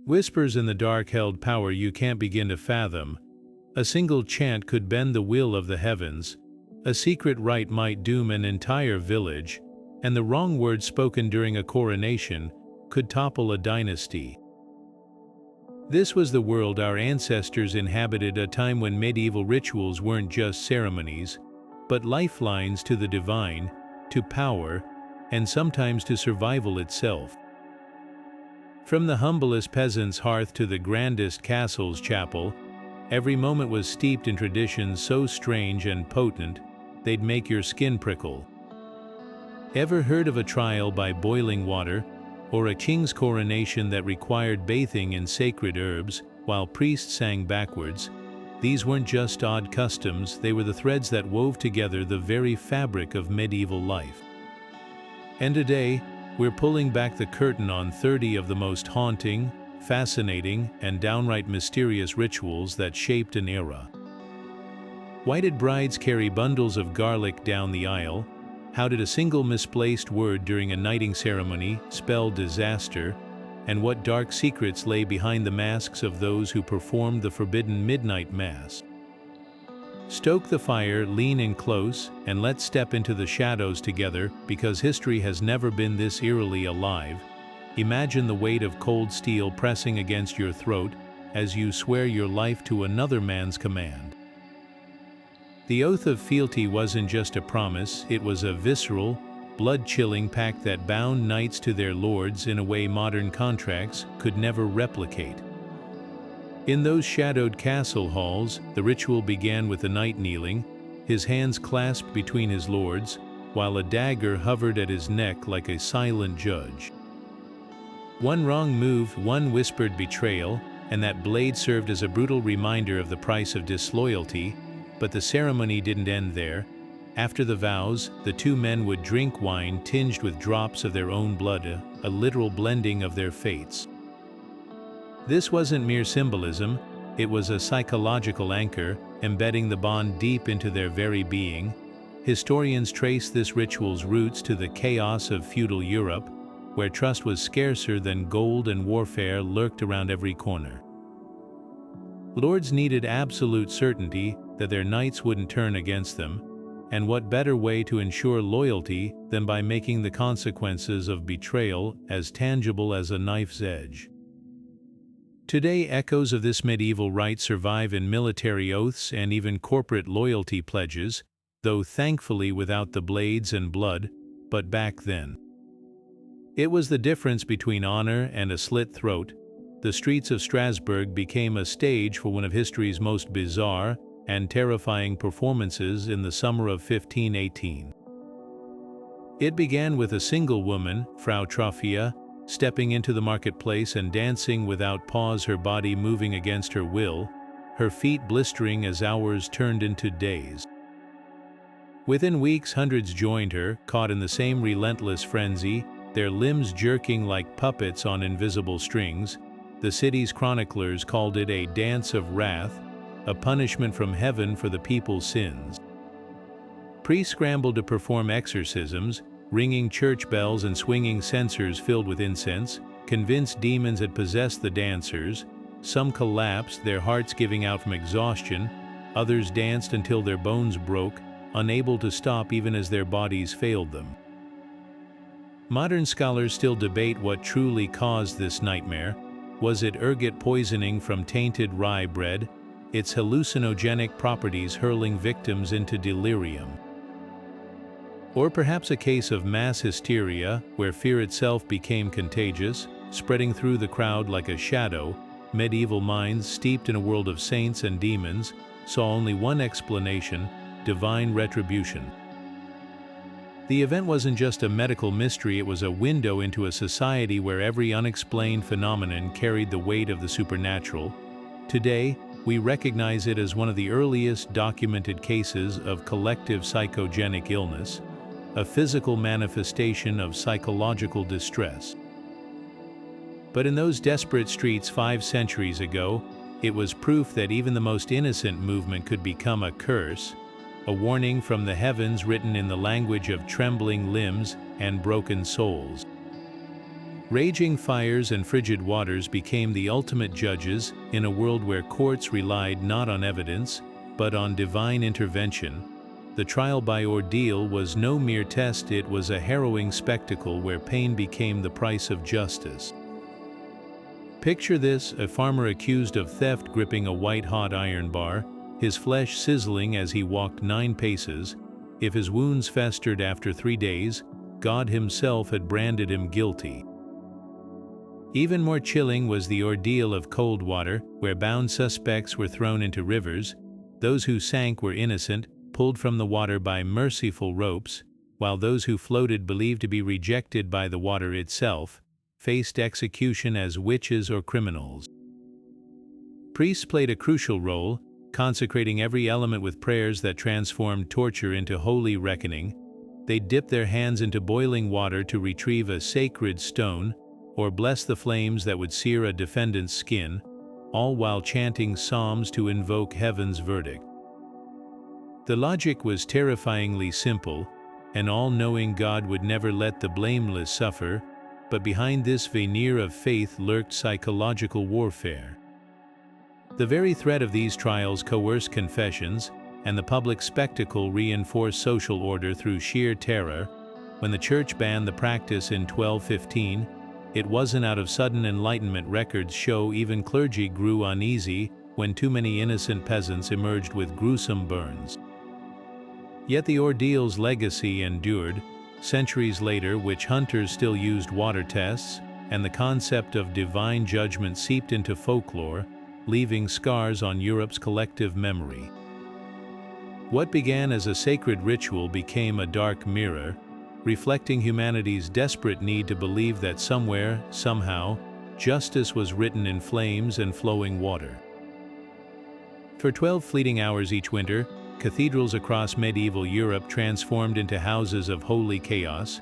Whispers in the dark held power you can't begin to fathom. A single chant could bend the will of the heavens. A secret rite might doom an entire village, and the wrong word spoken during a coronation could topple a dynasty. This was the world our ancestors inhabited, a time when medieval rituals weren't just ceremonies, but lifelines to the divine, to power, and sometimes to survival itself. From the humblest peasant's hearth to the grandest castle's chapel, every moment was steeped in traditions so strange and potent they'd make your skin prickle. Ever heard of a trial by boiling water, or a king's coronation that required bathing in sacred herbs while priests sang backwards? These weren't just odd customs, they were the threads that wove together the very fabric of medieval life. And today, we're pulling back the curtain on 30 of the most haunting, fascinating, and downright mysterious rituals that shaped an era. Why did brides carry bundles of garlic down the aisle? How did a single misplaced word during a knighting ceremony spell disaster? And what dark secrets lay behind the masks of those who performed the forbidden midnight mass? Stoke the fire, lean in close, and let's step into the shadows together, because history has never been this eerily alive. Imagine the weight of cold steel pressing against your throat as you swear your life to another man's command. The Oath of Fealty wasn't just a promise, it was a visceral, blood-chilling pact that bound knights to their lords in a way modern contracts could never replicate. In those shadowed castle halls, the ritual began with the knight kneeling, his hands clasped between his lord's, while a dagger hovered at his neck like a silent judge. One wrong move, one whispered betrayal, and that blade served as a brutal reminder of the price of disloyalty. But the ceremony didn't end there. After the vows, the two men would drink wine tinged with drops of their own blood, a literal blending of their fates. This wasn't mere symbolism, it was a psychological anchor, embedding the bond deep into their very being. Historians trace this ritual's roots to the chaos of feudal Europe, where trust was scarcer than gold and warfare lurked around every corner. Lords needed absolute certainty that their knights wouldn't turn against them, and what better way to ensure loyalty than by making the consequences of betrayal as tangible as a knife's edge. Today, echoes of this medieval rite survive in military oaths and even corporate loyalty pledges, though thankfully without the blades and blood, but back then. It was the difference between honor and a slit throat. The streets of Strasbourg became a stage for one of history's most bizarre and terrifying performances in the summer of 1518. It began with a single woman, Frau Trophia, stepping into the marketplace and dancing without pause, her body moving against her will, her feet blistering as hours turned into days. Within weeks, hundreds joined her, caught in the same relentless frenzy, their limbs jerking like puppets on invisible strings. The city's chroniclers called it a dance of wrath, a punishment from heaven for the people's sins. Priests scrambled to perform exorcisms, ringing church bells and swinging censers filled with incense, convinced demons had possessed the dancers. Some collapsed, their hearts giving out from exhaustion. Others danced until their bones broke, unable to stop even as their bodies failed them. Modern scholars still debate what truly caused this nightmare. Was it ergot poisoning from tainted rye bread, its hallucinogenic properties hurling victims into delirium? Or perhaps a case of mass hysteria, where fear itself became contagious, spreading through the crowd like a shadow? Medieval minds, steeped in a world of saints and demons, saw only one explanation: divine retribution. The event wasn't just a medical mystery, it was a window into a society where every unexplained phenomenon carried the weight of the supernatural. Today, we recognize it as one of the earliest documented cases of collective psychogenic illness, a physical manifestation of psychological distress. But in those desperate streets 5 centuries ago, it was proof that even the most innocent movement could become a curse, a warning from the heavens written in the language of trembling limbs and broken souls. Raging fires and frigid waters became the ultimate judges in a world where courts relied not on evidence, but on divine intervention. The trial by ordeal was no mere test, it was a harrowing spectacle where pain became the price of justice. Picture this: a farmer accused of theft gripping a white-hot iron bar, his flesh sizzling as he walked 9 paces. If his wounds festered after 3 days, God himself had branded him guilty. Even more chilling was the ordeal of cold water, where bound suspects were thrown into rivers. Those who sank were innocent, pulled from the water by merciful ropes, while those who floated, believed to be rejected by the water itself, faced execution as witches or criminals. Priests played a crucial role, consecrating every element with prayers that transformed torture into holy reckoning. They dipped their hands into boiling water to retrieve a sacred stone, or bless the flames that would sear a defendant's skin, all while chanting psalms to invoke heaven's verdict. The logic was terrifyingly simple: an all-knowing God would never let the blameless suffer, but behind this veneer of faith lurked psychological warfare. The very threat of these trials coerced confessions, and the public spectacle reinforced social order through sheer terror. When the Church banned the practice in 1215, it wasn't out of sudden enlightenment. Records show even clergy grew uneasy when too many innocent peasants emerged with gruesome burns. Yet the ordeal's legacy endured. Centuries later, witch hunters still used water tests, and the concept of divine judgment seeped into folklore, leaving scars on Europe's collective memory. What began as a sacred ritual became a dark mirror, reflecting humanity's desperate need to believe that somewhere, somehow, justice was written in flames and flowing water. For 12 fleeting hours each winter, cathedrals across medieval Europe transformed into houses of holy chaos.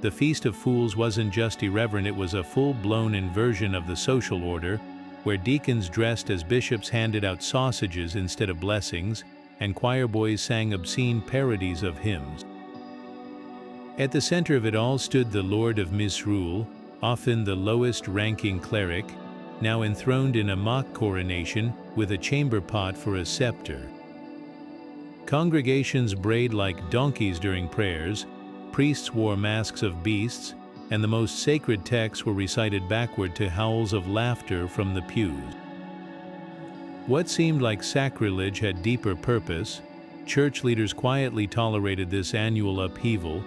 The Feast of Fools wasn't just irreverent, it was a full-blown inversion of the social order, where deacons dressed as bishops handed out sausages instead of blessings, and choir boys sang obscene parodies of hymns. At the center of it all stood the Lord of Misrule, often the lowest-ranking cleric, now enthroned in a mock coronation with a chamber pot for a scepter. Congregations brayed like donkeys during prayers, priests wore masks of beasts, and the most sacred texts were recited backward to howls of laughter from the pews. What seemed like sacrilege had deeper purpose. Church leaders quietly tolerated this annual upheaval,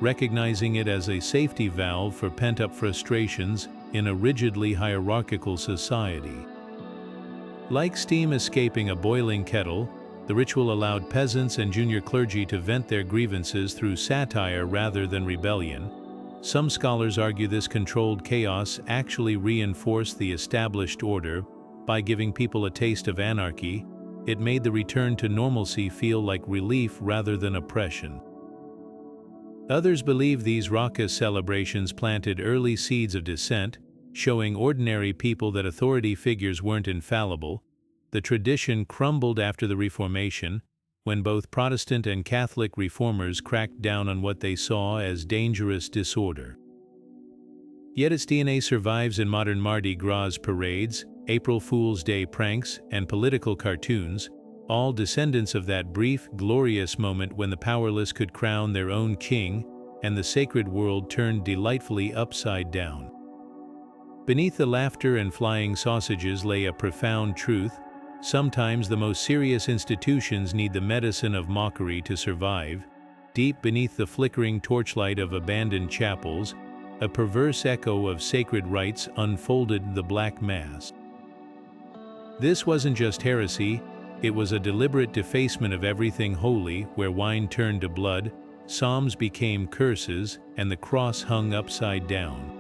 recognizing it as a safety valve for pent-up frustrations in a rigidly hierarchical society. Like steam escaping a boiling kettle, the ritual allowed peasants and junior clergy to vent their grievances through satire rather than rebellion. Some scholars argue this controlled chaos actually reinforced the established order. By giving people a taste of anarchy, it made the return to normalcy feel like relief rather than oppression. Others believe these raucous celebrations planted early seeds of dissent, showing ordinary people that authority figures weren't infallible. The tradition crumbled after the Reformation, when both Protestant and Catholic reformers cracked down on what they saw as dangerous disorder. Yet its DNA survives in modern Mardi Gras parades, April Fool's Day pranks, and political cartoons, all descendants of that brief, glorious moment when the powerless could crown their own king, and the sacred world turned delightfully upside down. Beneath the laughter and flying sausages lay a profound truth: sometimes the most serious institutions need the medicine of mockery to survive. Deep beneath the flickering torchlight of abandoned chapels, a perverse echo of sacred rites unfolded: the Black Mass. This wasn't just heresy, it was a deliberate defacement of everything holy. Where wine turned to blood, psalms became curses, and the cross hung upside down.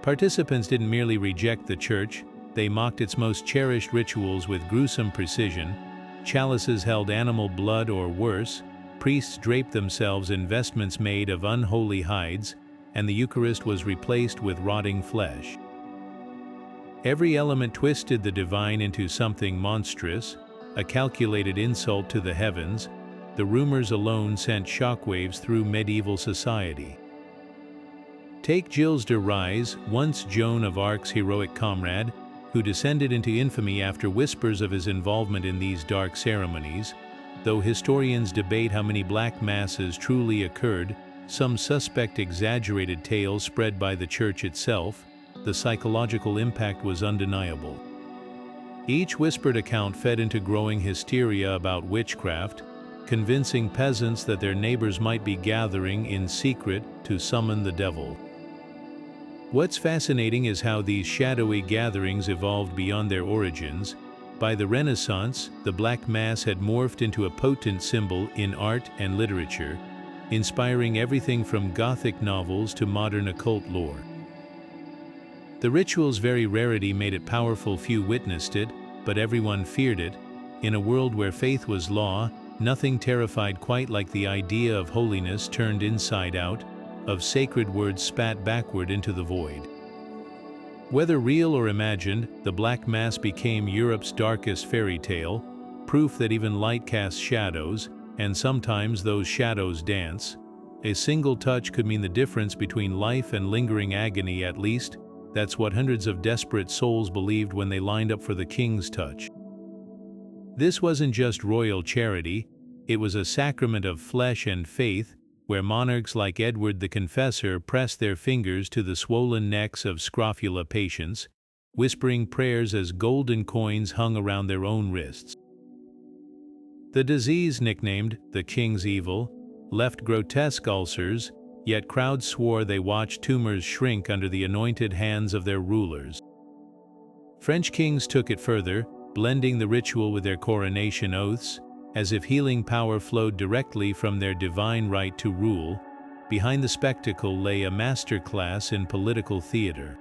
Participants didn't merely reject the church, they mocked its most cherished rituals with gruesome precision. Chalices held animal blood or worse, priests draped themselves in vestments made of unholy hides, and the Eucharist was replaced with rotting flesh. Every element twisted the divine into something monstrous, a calculated insult to the heavens. The rumors alone sent shockwaves through medieval society. Take Gilles de Rais, once Joan of Arc's heroic comrade, who descended into infamy after whispers of his involvement in these dark ceremonies. Though historians debate how many black masses truly occurred, some suspect exaggerated tales spread by the church itself, the psychological impact was undeniable. Each whispered account fed into growing hysteria about witchcraft, convincing peasants that their neighbors might be gathering in secret to summon the devil. What's fascinating is how these shadowy gatherings evolved beyond their origins. By the Renaissance, the Black Mass had morphed into a potent symbol in art and literature, inspiring everything from Gothic novels to modern occult lore. The ritual's very rarity made it powerful. Few witnessed it, but everyone feared it. In a world where faith was law, nothing terrified quite like the idea of holiness turned inside out, of sacred words spat backward into the void. Whether real or imagined, the Black Mass became Europe's darkest fairy tale, proof that even light casts shadows, and sometimes those shadows dance. A single touch could mean the difference between life and lingering agony. At least, that's what hundreds of desperate souls believed when they lined up for the king's touch. This wasn't just royal charity, it was a sacrament of flesh and faith, where monarchs like Edward the Confessor pressed their fingers to the swollen necks of scrofula patients, whispering prayers as golden coins hung around their own wrists. The disease, nicknamed the King's Evil, left grotesque ulcers, yet crowds swore they watched tumors shrink under the anointed hands of their rulers. French kings took it further, blending the ritual with their coronation oaths, as if healing power flowed directly from their divine right to rule. Behind the spectacle lay a masterclass in political theater.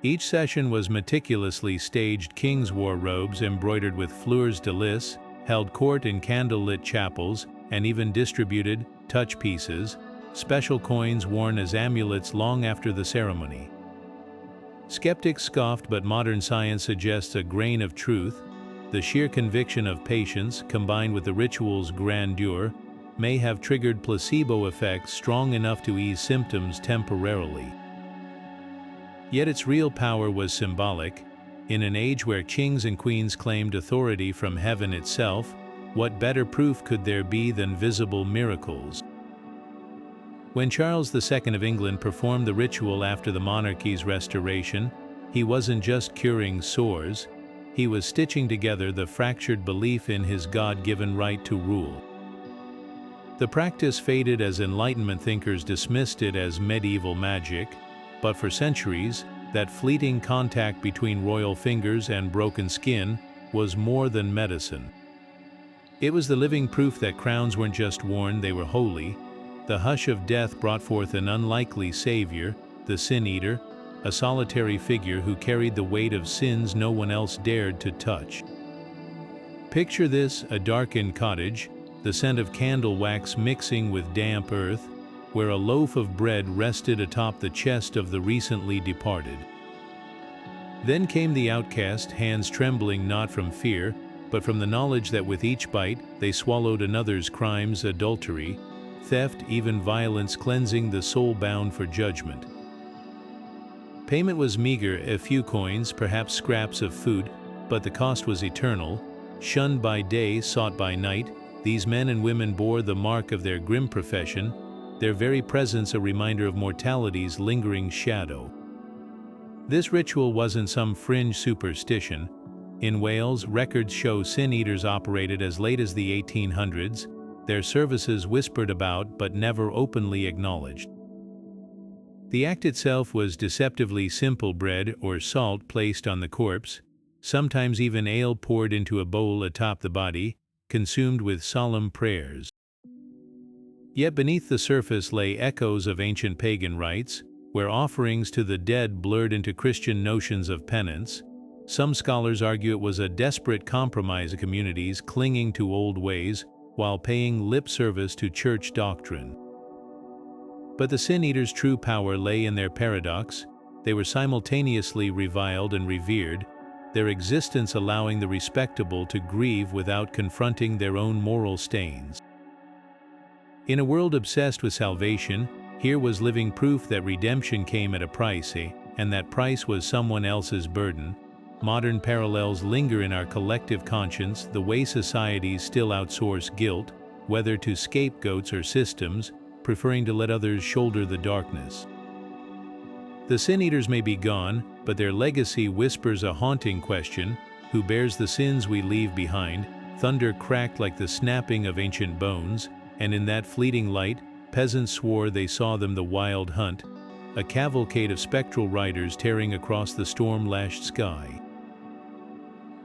Each session was meticulously staged. Kings wore robes embroidered with fleurs de lis, held court in candlelit chapels, and even distributed touch pieces, special coins worn as amulets long after the ceremony. Skeptics scoffed, but modern science suggests a grain of truth. The sheer conviction of patience, combined with the ritual's grandeur, may have triggered placebo effects strong enough to ease symptoms temporarily. Yet its real power was symbolic. In an age where kings and queens claimed authority from heaven itself, what better proof could there be than visible miracles? When Charles II of England performed the ritual after the monarchy's restoration, he wasn't just curing sores, he was stitching together the fractured belief in his God-given right to rule. The practice faded as Enlightenment thinkers dismissed it as medieval magic, but for centuries, that fleeting contact between royal fingers and broken skin was more than medicine. It was the living proof that crowns weren't just worn, they were holy. The hush of death brought forth an unlikely savior, the Sin Eater, a solitary figure who carried the weight of sins no one else dared to touch. Picture this: a darkened cottage, the scent of candle wax mixing with damp earth, where a loaf of bread rested atop the chest of the recently departed. Then came the outcast, hands trembling not from fear, but from the knowledge that with each bite they swallowed another's crimes, adultery, theft, even violence, cleansing the soul bound for judgment. Payment was meager, a few coins, perhaps scraps of food, but the cost was eternal. Shunned by day, sought by night, these men and women bore the mark of their grim profession, their very presence a reminder of mortality's lingering shadow. This ritual wasn't some fringe superstition. In Wales, records show sin eaters operated as late as the 1800s, their services whispered about but never openly acknowledged. The act itself was deceptively simple: bread or salt placed on the corpse, sometimes even ale poured into a bowl atop the body, consumed with solemn prayers. Yet beneath the surface lay echoes of ancient pagan rites, where offerings to the dead blurred into Christian notions of penance. Some scholars argue it was a desperate compromise of communities clinging to old ways while paying lip service to church doctrine. But the Sin Eaters' true power lay in their paradox. They were simultaneously reviled and revered, their existence allowing the respectable to grieve without confronting their own moral stains. In a world obsessed with salvation, Here was living proof that redemption came at a price, and that price was someone else's burden. Modern parallels linger in our collective conscience, the way societies still outsource guilt, whether to scapegoats or systems, preferring to let others shoulder the darkness. The sin-eaters may be gone, but their legacy whispers a haunting question: who bears the sins we leave behind? Thunder cracked like the snapping of ancient bones, and in that fleeting light, peasants swore they saw them the wild hunt, a cavalcade of spectral riders tearing across the storm-lashed sky.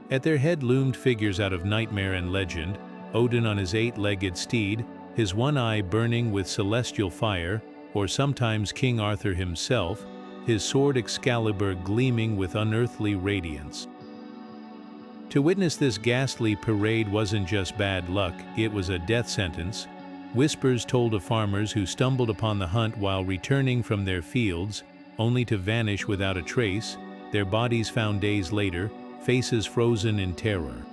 At their head loomed figures out of nightmare and legend: Odin on his 8-legged steed, his one eye burning with celestial fire, or sometimes King Arthur himself, his sword Excalibur gleaming with unearthly radiance. To witness this ghastly parade wasn't just bad luck, it was a death sentence. Whispers told of farmers who stumbled upon the hunt while returning from their fields, only to vanish without a trace, their bodies found days later, faces frozen in terror.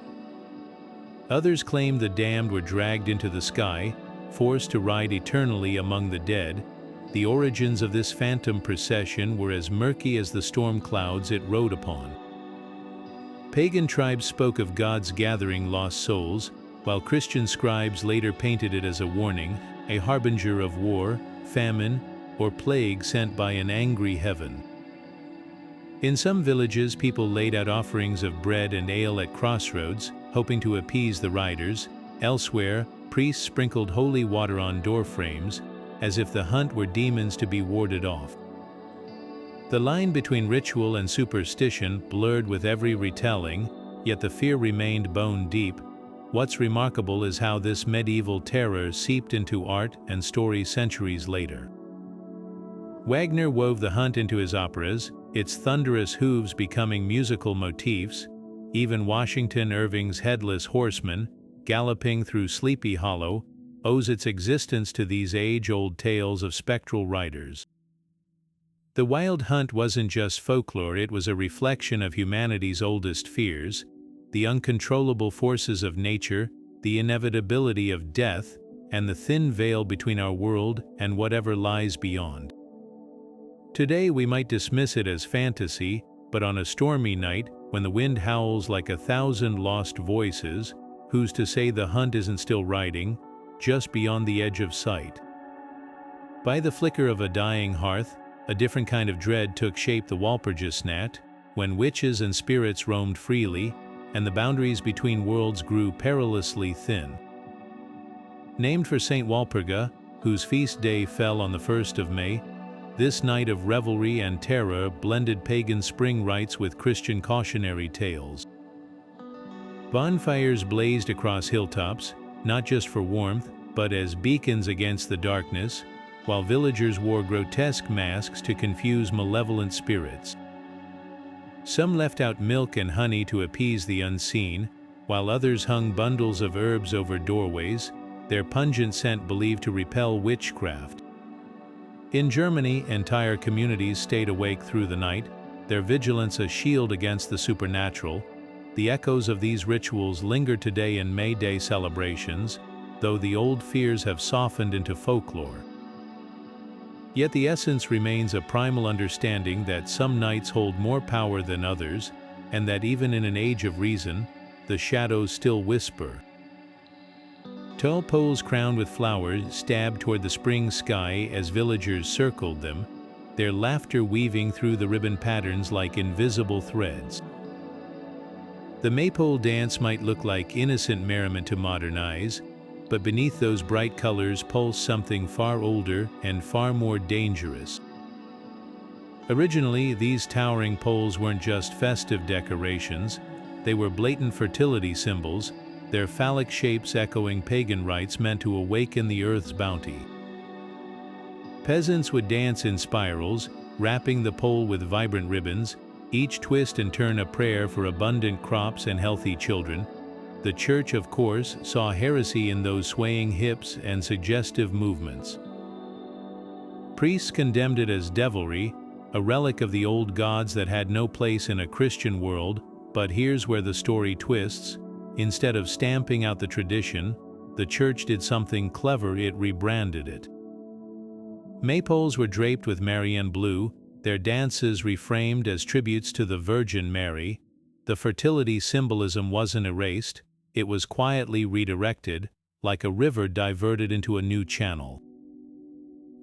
Others claimed the damned were dragged into the sky, forced to ride eternally among the dead. The origins of this phantom procession were as murky as the storm clouds it rode upon. Pagan tribes spoke of God's gathering lost souls, while Christian scribes later painted it as a warning, a harbinger of war, famine, or plague sent by an angry heaven. In some villages, people laid out offerings of bread and ale at crossroads, hoping to appease the riders. Elsewhere, priests sprinkled holy water on doorframes, as if the hunt were demons to be warded off. The line between ritual and superstition blurred with every retelling, yet the fear remained bone deep. What's remarkable is how this medieval terror seeped into art and story centuries later. Wagner wove the hunt into his operas, its thunderous hooves becoming musical motifs. Even Washington Irving's Headless Horseman, galloping through Sleepy Hollow, owes its existence to these age-old tales of spectral riders. The Wild Hunt wasn't just folklore, it was a reflection of humanity's oldest fears: the uncontrollable forces of nature, the inevitability of death, and the thin veil between our world and whatever lies beyond. Today we might dismiss it as fantasy, but on a stormy night, when the wind howls like 1,000 lost voices, who's to say the hunt isn't still riding, just beyond the edge of sight? By the flicker of a dying hearth, a different kind of dread took shape: the Walpurgis Night, when witches and spirits roamed freely, and the boundaries between worlds grew perilously thin. Named for Saint Walpurga, whose feast day fell on the 1st of May, this night of revelry and terror blended pagan spring rites with Christian cautionary tales. Bonfires blazed across hilltops, not just for warmth, but as beacons against the darkness, while villagers wore grotesque masks to confuse malevolent spirits. Some left out milk and honey to appease the unseen, while others hung bundles of herbs over doorways, their pungent scent believed to repel witchcraft. In Germany, entire communities stayed awake through the night, their vigilance a shield against the supernatural. The echoes of these rituals linger today in May Day celebrations, though the old fears have softened into folklore. Yet the essence remains a primal understanding that some nights hold more power than others, and that even in an age of reason, the shadows still whisper. Tall poles crowned with flowers stabbed toward the spring sky as villagers circled them, their laughter weaving through the ribbon patterns like invisible threads. The Maypole Dance might look like innocent merriment to modern eyes, but beneath those bright colors pulsed something far older and far more dangerous. Originally, these towering poles weren't just festive decorations, they were blatant fertility symbols, their phallic shapes echoing pagan rites meant to awaken the earth's bounty. Peasants would dance in spirals, wrapping the pole with vibrant ribbons, each twist and turn a prayer for abundant crops and healthy children. The church, of course, saw heresy in those swaying hips and suggestive movements. Priests condemned it as devilry, a relic of the old gods that had no place in a Christian world. But here's where the story twists. Instead of stamping out the tradition, the church did something clever: it rebranded it. Maypoles were draped with Marian blue, their dances reframed as tributes to the Virgin Mary. The fertility symbolism wasn't erased, it was quietly redirected, like a river diverted into a new channel.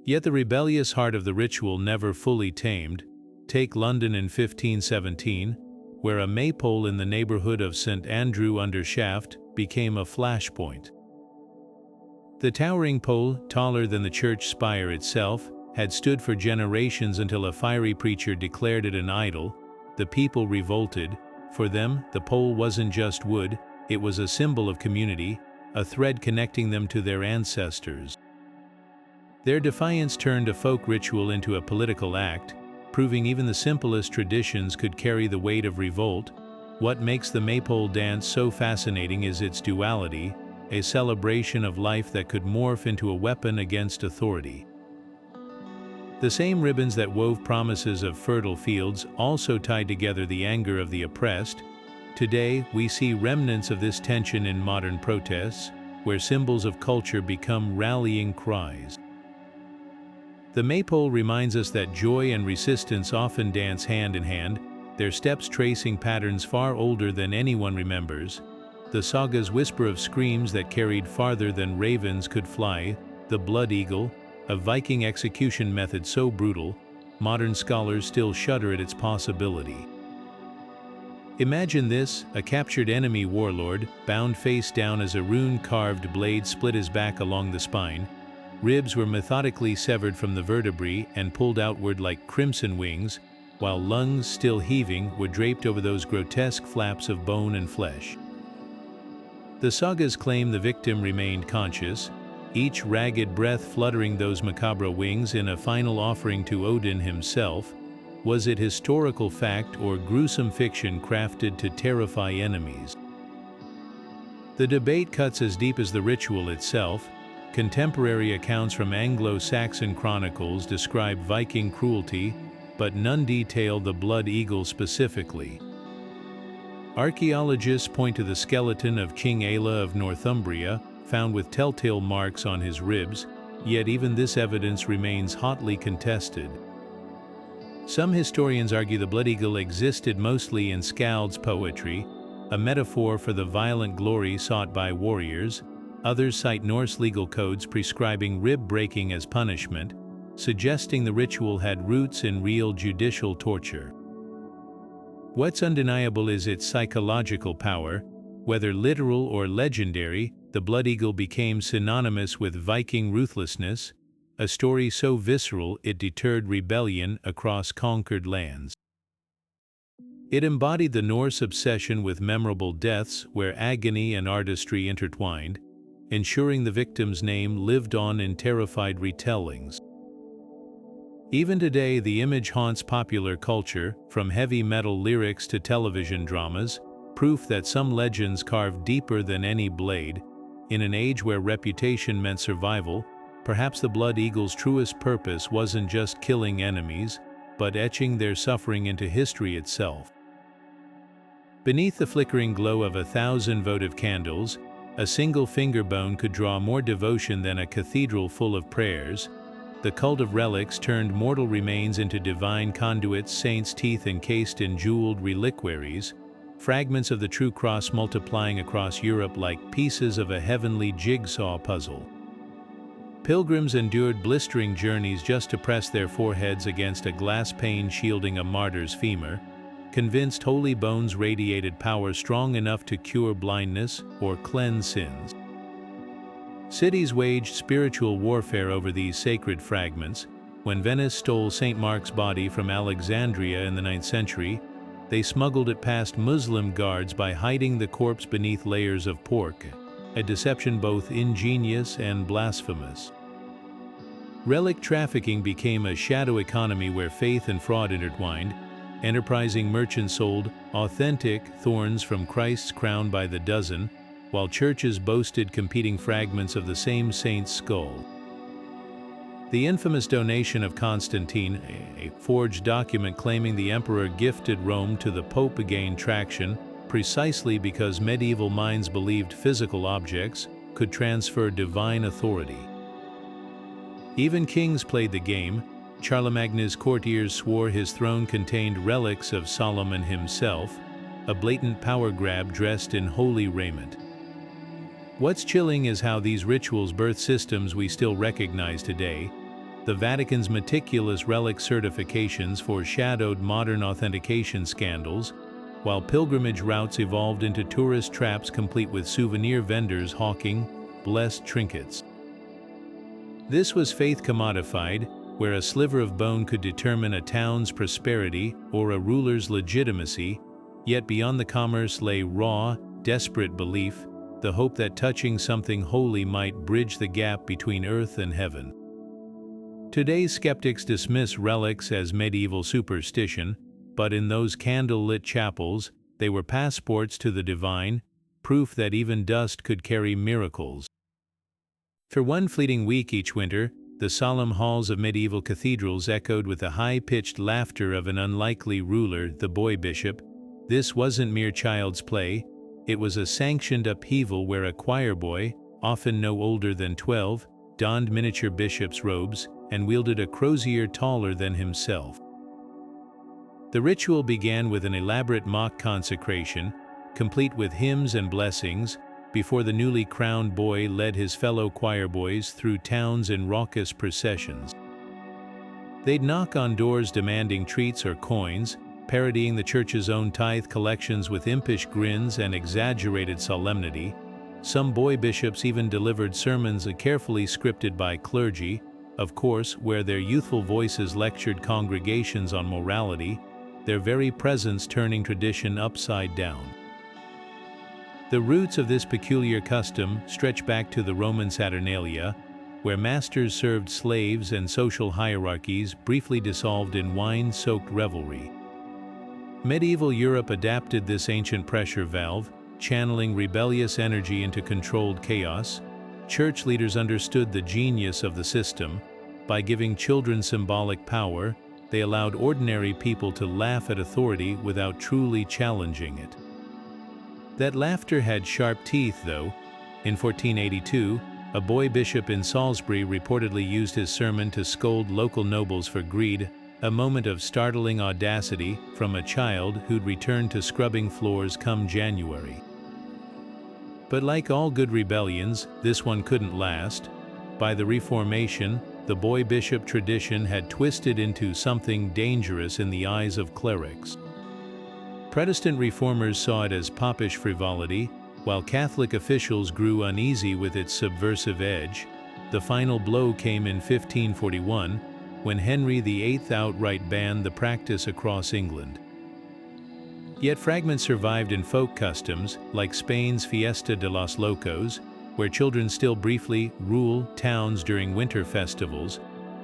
Yet the rebellious heart of the ritual never fully tamed. Take London in 1517, where a maypole in the neighborhood of St. Andrew under Shaft became a flashpoint. The towering pole, taller than the church spire itself, had stood for generations until a fiery preacher declared it an idol. The people revolted. For them, the pole wasn't just wood, it was a symbol of community, a thread connecting them to their ancestors. Their defiance turned a folk ritual into a political act, proving even the simplest traditions could carry the weight of revolt. What makes the Maypole dance so fascinating is its duality, a celebration of life that could morph into a weapon against authority. The same ribbons that wove promises of fertile fields also tied together the anger of the oppressed. Today, we see remnants of this tension in modern protests, where symbols of culture become rallying cries. The Maypole reminds us that joy and resistance often dance hand in hand, their steps tracing patterns far older than anyone remembers. The saga's whisper of screams that carried farther than ravens could fly, the blood eagle, a Viking execution method so brutal, modern scholars still shudder at its possibility. Imagine this, a captured enemy warlord, bound face down as a rune-carved blade split his back along the spine. Ribs were methodically severed from the vertebrae and pulled outward like crimson wings, while lungs, still heaving, were draped over those grotesque flaps of bone and flesh. The sagas claim the victim remained conscious, each ragged breath fluttering those macabre wings in a final offering to Odin himself. Was it historical fact or gruesome fiction crafted to terrify enemies? The debate cuts as deep as the ritual itself. Contemporary accounts from Anglo-Saxon chronicles describe Viking cruelty, but none detail the blood eagle specifically. Archaeologists point to the skeleton of King Aella of Northumbria, found with telltale marks on his ribs, yet even this evidence remains hotly contested. Some historians argue the blood eagle existed mostly in Skald's poetry, a metaphor for the violent glory sought by warriors. Others cite Norse legal codes prescribing rib breaking as punishment, suggesting the ritual had roots in real judicial torture. What's undeniable is its psychological power. Whether literal or legendary, the blood eagle became synonymous with Viking ruthlessness, a story so visceral it deterred rebellion across conquered lands. It embodied the Norse obsession with memorable deaths where agony and artistry intertwined, ensuring the victim's name lived on in terrified retellings. Even today, the image haunts popular culture, from heavy metal lyrics to television dramas, proof that some legends carve deeper than any blade. In an age where reputation meant survival, perhaps the blood eagle's truest purpose wasn't just killing enemies, but etching their suffering into history itself. Beneath the flickering glow of 1,000 votive candles, a single finger bone could draw more devotion than a cathedral full of prayers. The cult of relics turned mortal remains into divine conduits, saints' teeth encased in jeweled reliquaries, fragments of the true cross multiplying across Europe like pieces of a heavenly jigsaw puzzle. Pilgrims endured blistering journeys just to press their foreheads against a glass pane shielding a martyr's femur, convinced holy bones radiated power strong enough to cure blindness or cleanse sins. Cities waged spiritual warfare over these sacred fragments. When Venice stole St. Mark's body from Alexandria in the 9th century, they smuggled it past Muslim guards by hiding the corpse beneath layers of pork, a deception both ingenious and blasphemous. Relic trafficking became a shadow economy where faith and fraud intertwined. Enterprising merchants sold authentic thorns from Christ's crown by the dozen, while churches boasted competing fragments of the same saint's skull. The infamous donation of Constantine, a forged document claiming the emperor gifted Rome to the Pope, gained traction precisely because medieval minds believed physical objects could transfer divine authority. Even kings played the game. Charlemagne's courtiers swore his throne contained relics of Solomon himself, a blatant power grab dressed in holy raiment. What's chilling is how these rituals birth systems we still recognize today. The Vatican's meticulous relic certifications foreshadowed modern authentication scandals, while pilgrimage routes evolved into tourist traps complete with souvenir vendors hawking blessed trinkets. This was faith commodified, where a sliver of bone could determine a town's prosperity or a ruler's legitimacy, yet beyond the commerce lay raw, desperate belief, the hope that touching something holy might bridge the gap between earth and heaven. Today's skeptics dismiss relics as medieval superstition, but in those candle-lit chapels, they were passports to the divine, proof that even dust could carry miracles. For one fleeting week each winter, the solemn halls of medieval cathedrals echoed with the high-pitched laughter of an unlikely ruler, the boy bishop. This wasn't mere child's play, it was a sanctioned upheaval where a choir boy, often no older than 12, donned miniature bishop's robes and wielded a crozier taller than himself. The ritual began with an elaborate mock consecration, complete with hymns and blessings, before the newly crowned boy led his fellow choir boys through towns in raucous processions. They'd knock on doors demanding treats or coins, parodying the church's own tithe collections with impish grins and exaggerated solemnity. Some boy bishops even delivered sermons carefully scripted by clergy, of course, where their youthful voices lectured congregations on morality, their very presence turning tradition upside down. The roots of this peculiar custom stretch back to the Roman Saturnalia, where masters served slaves and social hierarchies briefly dissolved in wine-soaked revelry. Medieval Europe adapted this ancient pressure valve, channeling rebellious energy into controlled chaos. Church leaders understood the genius of the system. By giving children symbolic power, they allowed ordinary people to laugh at authority without truly challenging it. That laughter had sharp teeth, though. In 1482, a boy bishop in Salisbury reportedly used his sermon to scold local nobles for greed, a moment of startling audacity from a child who'd returned to scrubbing floors come January. But like all good rebellions, this one couldn't last. By the Reformation, the boy bishop tradition had twisted into something dangerous in the eyes of clerics. Protestant reformers saw it as popish frivolity, while Catholic officials grew uneasy with its subversive edge. The final blow came in 1541, when Henry VIII outright banned the practice across England. Yet fragments survived in folk customs, like Spain's Fiesta de los Locos, where children still briefly rule towns during winter festivals.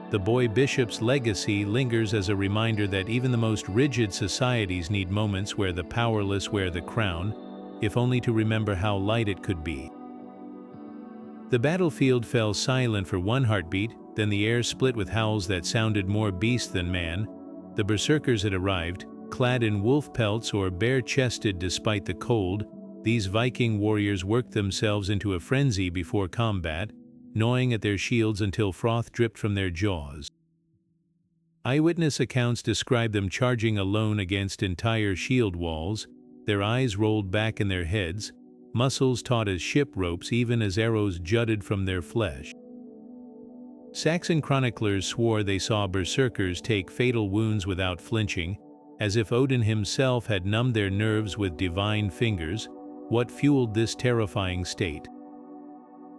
The boy bishop's legacy lingers as a reminder that even the most rigid societies need moments where the powerless wear the crown, if only to remember how light it could be. The battlefield fell silent for one heartbeat, then the air split with howls that sounded more beast than man. The Berserkers had arrived, clad in wolf pelts or bare-chested despite the cold. These Viking warriors worked themselves into a frenzy before combat, gnawing at their shields until froth dripped from their jaws. Eyewitness accounts describe them charging alone against entire shield walls, their eyes rolled back in their heads, muscles taut as ship ropes even as arrows jutted from their flesh. Saxon chroniclers swore they saw berserkers take fatal wounds without flinching, as if Odin himself had numbed their nerves with divine fingers. What fueled this terrifying state?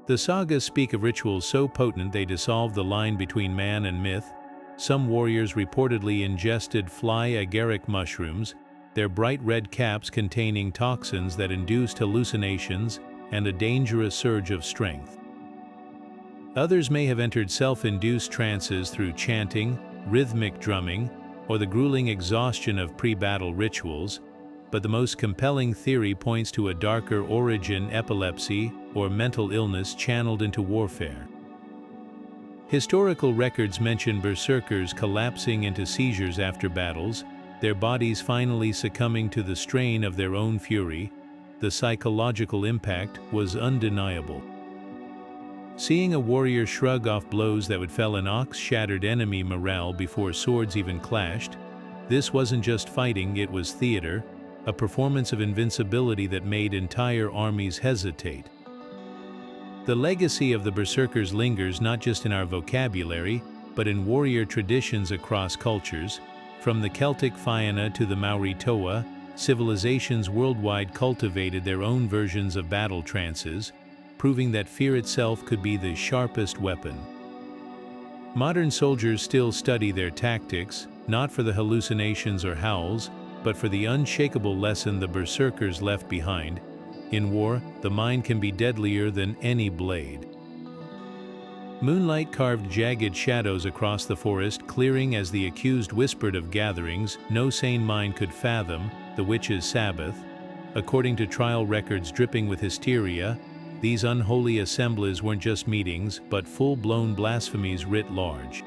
The sagas speak of rituals so potent they dissolved the line between man and myth. Some warriors reportedly ingested fly agaric mushrooms, their bright red caps containing toxins that induced hallucinations and a dangerous surge of strength. Others may have entered self-induced trances through chanting, rhythmic drumming, or the grueling exhaustion of pre-battle rituals, but the most compelling theory points to a darker origin: epilepsy or mental illness channeled into warfare. Historical records mention berserkers collapsing into seizures after battles, their bodies finally succumbing to the strain of their own fury. The psychological impact was undeniable. Seeing a warrior shrug off blows that would fell an ox shattered enemy morale before swords even clashed. This wasn't just fighting, it was theater, a performance of invincibility that made entire armies hesitate. The legacy of the Berserkers lingers not just in our vocabulary, but in warrior traditions across cultures. From the Celtic Fianna to the Maori Toa, civilizations worldwide cultivated their own versions of battle trances, proving that fear itself could be the sharpest weapon. Modern soldiers still study their tactics, not for the hallucinations or howls, but for the unshakable lesson the Berserkers left behind. In war, the mind can be deadlier than any blade. Moonlight carved jagged shadows across the forest, clearing as the accused whispered of gatherings no sane mind could fathom, the witches' Sabbath. According to trial records dripping with hysteria, these unholy assemblies weren't just meetings, but full-blown blasphemies writ large.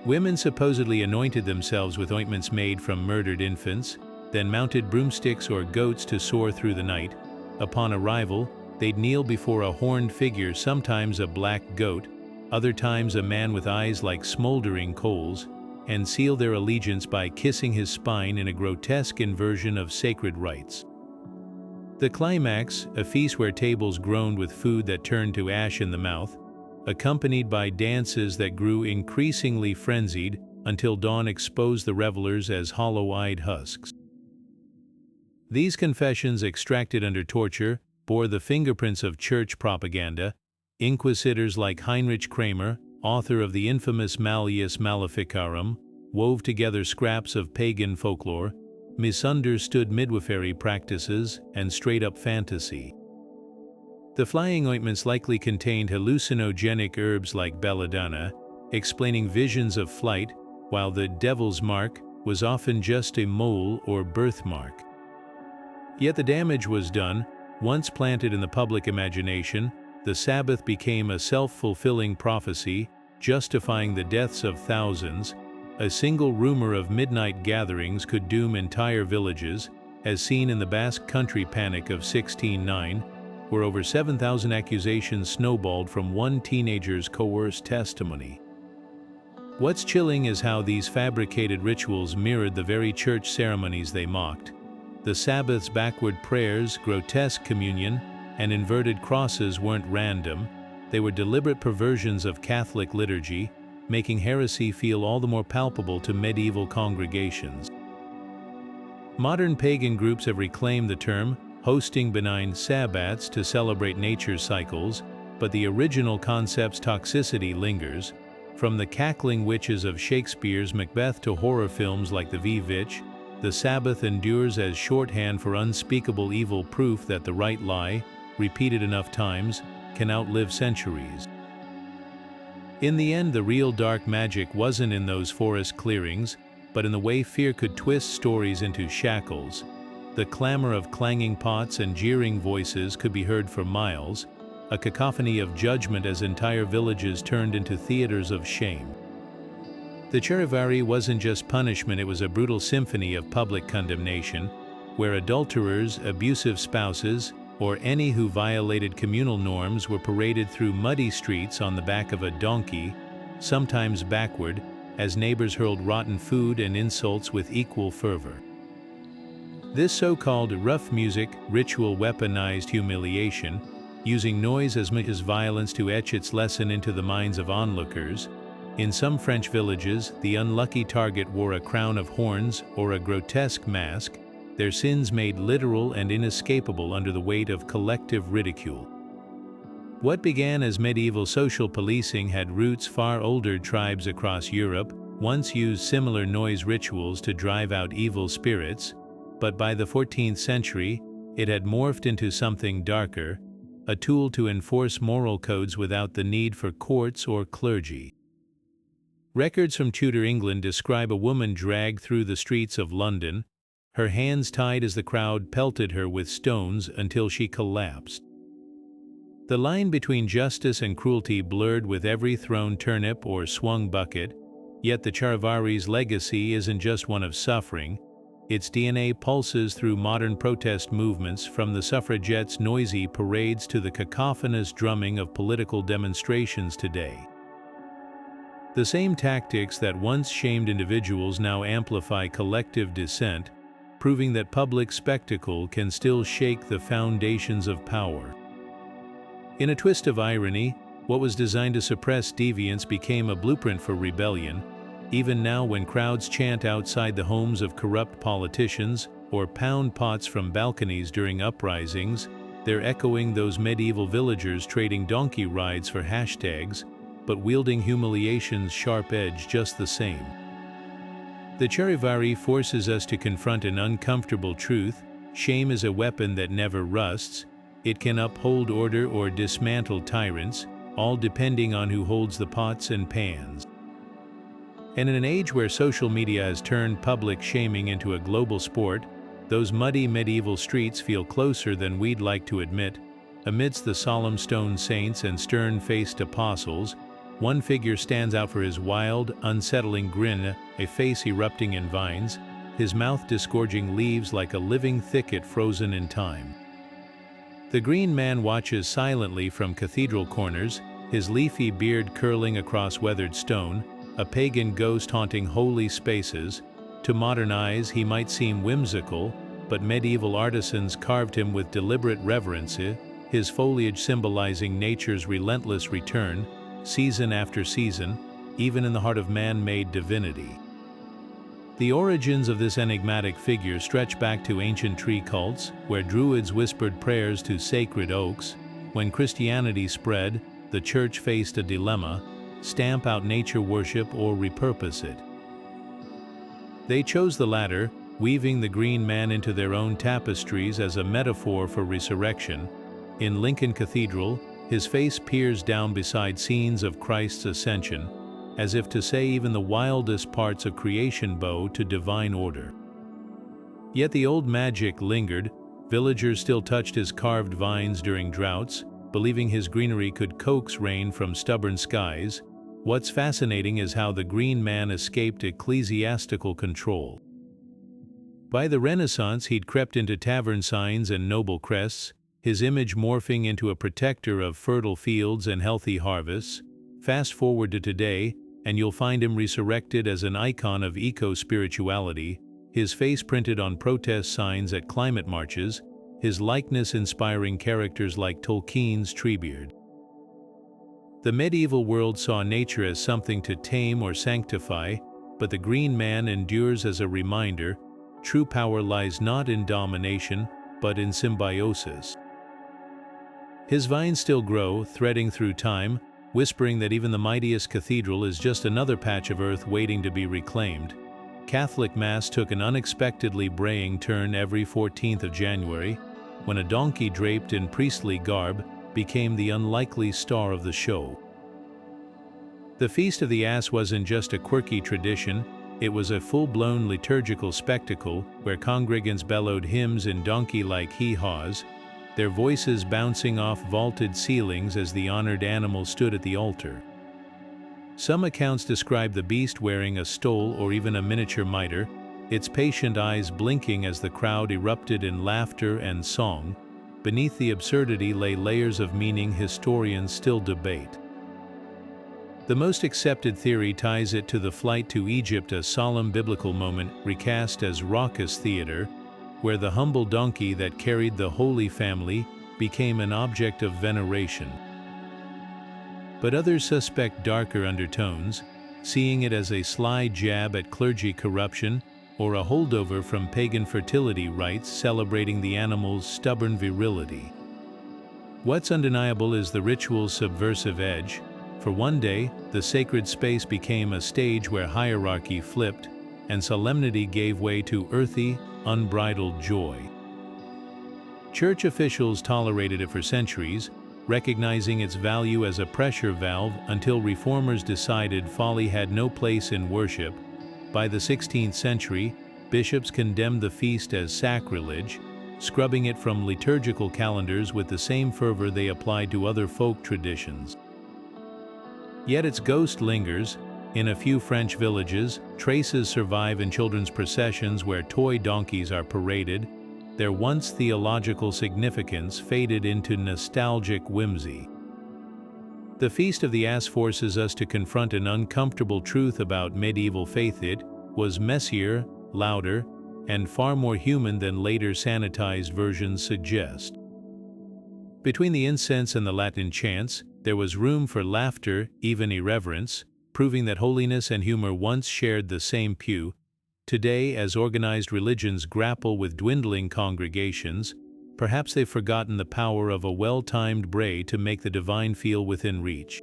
Women supposedly anointed themselves with ointments made from murdered infants, then mounted broomsticks or goats to soar through the night. Upon arrival, they'd kneel before a horned figure, sometimes a black goat, other times a man with eyes like smoldering coals, and seal their allegiance by kissing his spine in a grotesque inversion of sacred rites. The climax, a feast where tables groaned with food that turned to ash in the mouth, accompanied by dances that grew increasingly frenzied until dawn exposed the revelers as hollow-eyed husks. These confessions, extracted under torture, bore the fingerprints of church propaganda. Inquisitors like Heinrich Kramer, author of the infamous Malleus Maleficarum, wove together scraps of pagan folklore, misunderstood midwifery practices, and straight-up fantasy. The flying ointments likely contained hallucinogenic herbs like belladonna, explaining visions of flight, while the devil's mark was often just a mole or birthmark. Yet the damage was done. Once planted in the public imagination, the Sabbath became a self-fulfilling prophecy, justifying the deaths of thousands. A single rumor of midnight gatherings could doom entire villages, as seen in the Basque Country Panic of 1609, where over 7,000 accusations snowballed from one teenager's coerced testimony. What's chilling is how these fabricated rituals mirrored the very church ceremonies they mocked. The Sabbath's backward prayers, grotesque communion, and inverted crosses weren't random. They were deliberate perversions of Catholic liturgy, making heresy feel all the more palpable to medieval congregations. Modern pagan groups have reclaimed the term, hosting benign sabbats to celebrate nature's cycles, but the original concept's toxicity lingers. From the cackling witches of Shakespeare's Macbeth to horror films like The Witch, the Sabbath endures as shorthand for unspeakable evil, proof that the right lie, repeated enough times, can outlive centuries. In the end, the real dark magic wasn't in those forest clearings, but in the way fear could twist stories into shackles. The clamor of clanging pots and jeering voices could be heard for miles, a cacophony of judgment as entire villages turned into theaters of shame. The Charivari wasn't just punishment, it was a brutal symphony of public condemnation, where adulterers, abusive spouses, or any who violated communal norms were paraded through muddy streets on the back of a donkey, sometimes backward, as neighbors hurled rotten food and insults with equal fervor. This so-called rough music ritual weaponized humiliation, using noise as much as violence to etch its lesson into the minds of onlookers. In some French villages, the unlucky target wore a crown of horns or a grotesque mask, their sins made literal and inescapable under the weight of collective ridicule. What began as medieval social policing had roots far older. Tribes across Europe once used similar noise rituals to drive out evil spirits, but by the 14th century, it had morphed into something darker, a tool to enforce moral codes without the need for courts or clergy. Records from Tudor England describe a woman dragged through the streets of London, her hands tied as the crowd pelted her with stones until she collapsed. The line between justice and cruelty blurred with every thrown turnip or swung bucket, yet the Charivari's legacy isn't just one of suffering, its DNA pulses through modern protest movements, from the suffragettes' noisy parades to the cacophonous drumming of political demonstrations today. The same tactics that once shamed individuals now amplify collective dissent, proving that public spectacle can still shake the foundations of power. In a twist of irony, what was designed to suppress deviance became a blueprint for rebellion. Even now, when crowds chant outside the homes of corrupt politicians or pound pots from balconies during uprisings, they're echoing those medieval villagers trading donkey rides for hashtags, but wielding humiliation's sharp edge just the same. The Charivari forces us to confront an uncomfortable truth: shame is a weapon that never rusts. It can uphold order or dismantle tyrants, all depending on who holds the pots and pans. And in an age where social media has turned public shaming into a global sport, those muddy medieval streets feel closer than we'd like to admit. Amidst the solemn stone saints and stern-faced apostles, one figure stands out for his wild, unsettling grin, a face erupting in vines, his mouth disgorging leaves like a living thicket frozen in time. The Green Man watches silently from cathedral corners, his leafy beard curling across weathered stone, a pagan ghost haunting holy spaces. To modern eyes, he might seem whimsical, but medieval artisans carved him with deliberate reverence, his foliage symbolizing nature's relentless return, season after season, even in the heart of man-made divinity. The origins of this enigmatic figure stretch back to ancient tree cults, where druids whispered prayers to sacred oaks. When Christianity spread, the church faced a dilemma: stamp out nature worship or repurpose it. They chose the latter, weaving the Green Man into their own tapestries as a metaphor for resurrection. In Lincoln Cathedral, his face peers down beside scenes of Christ's ascension, as if to say even the wildest parts of creation bow to divine order. Yet the old magic lingered. Villagers still touched his carved vines during droughts, believing his greenery could coax rain from stubborn skies. What's fascinating is how the Green Man escaped ecclesiastical control. By the Renaissance, he'd crept into tavern signs and noble crests, his image morphing into a protector of fertile fields and healthy harvests. Fast forward to today, and you'll find him resurrected as an icon of eco-spirituality, his face printed on protest signs at climate marches, his likeness inspiring characters like Tolkien's Treebeard. The medieval world saw nature as something to tame or sanctify, but the Green Man endures as a reminder: true power lies not in domination, but in symbiosis. His vines still grow, threading through time, whispering that even the mightiest cathedral is just another patch of earth waiting to be reclaimed. Catholic Mass took an unexpectedly braying turn every 14th of January, when a donkey draped in priestly garb became the unlikely star of the show. The Feast of the Ass wasn't just a quirky tradition, it was a full-blown liturgical spectacle where congregants bellowed hymns in donkey-like hee-haws, their voices bouncing off vaulted ceilings as the honored animal stood at the altar. Some accounts describe the beast wearing a stole or even a miniature mitre, its patient eyes blinking as the crowd erupted in laughter and song. Beneath the absurdity lay layers of meaning historians still debate. The most accepted theory ties it to the flight to Egypt, a solemn biblical moment recast as raucous theater, where the humble donkey that carried the Holy Family became an object of veneration. But others suspect darker undertones, seeing it as a sly jab at clergy corruption or a holdover from pagan fertility rites celebrating the animal's stubborn virility. What's undeniable is the ritual's subversive edge. For one day, the sacred space became a stage where hierarchy flipped and solemnity gave way to earthy, unbridled joy. Church officials tolerated it for centuries, recognizing its value as a pressure valve until reformers decided folly had no place in worship. By the 16th century, bishops condemned the feast as sacrilege, scrubbing it from liturgical calendars with the same fervor they applied to other folk traditions. Yet its ghost lingers, In a few French villages, traces survive in children's processions where toy donkeys are paraded. Their once theological significance faded into nostalgic whimsy. The Feast of the Ass forces us to confront an uncomfortable truth about medieval faith. It was messier, louder, and far more human than later sanitized versions suggest. Between the incense and the Latin chants, there was room for laughter, even irreverence, proving that holiness and humor once shared the same pew. Today, as organized religions grapple with dwindling congregations, perhaps they've forgotten the power of a well-timed bray to make the divine feel within reach.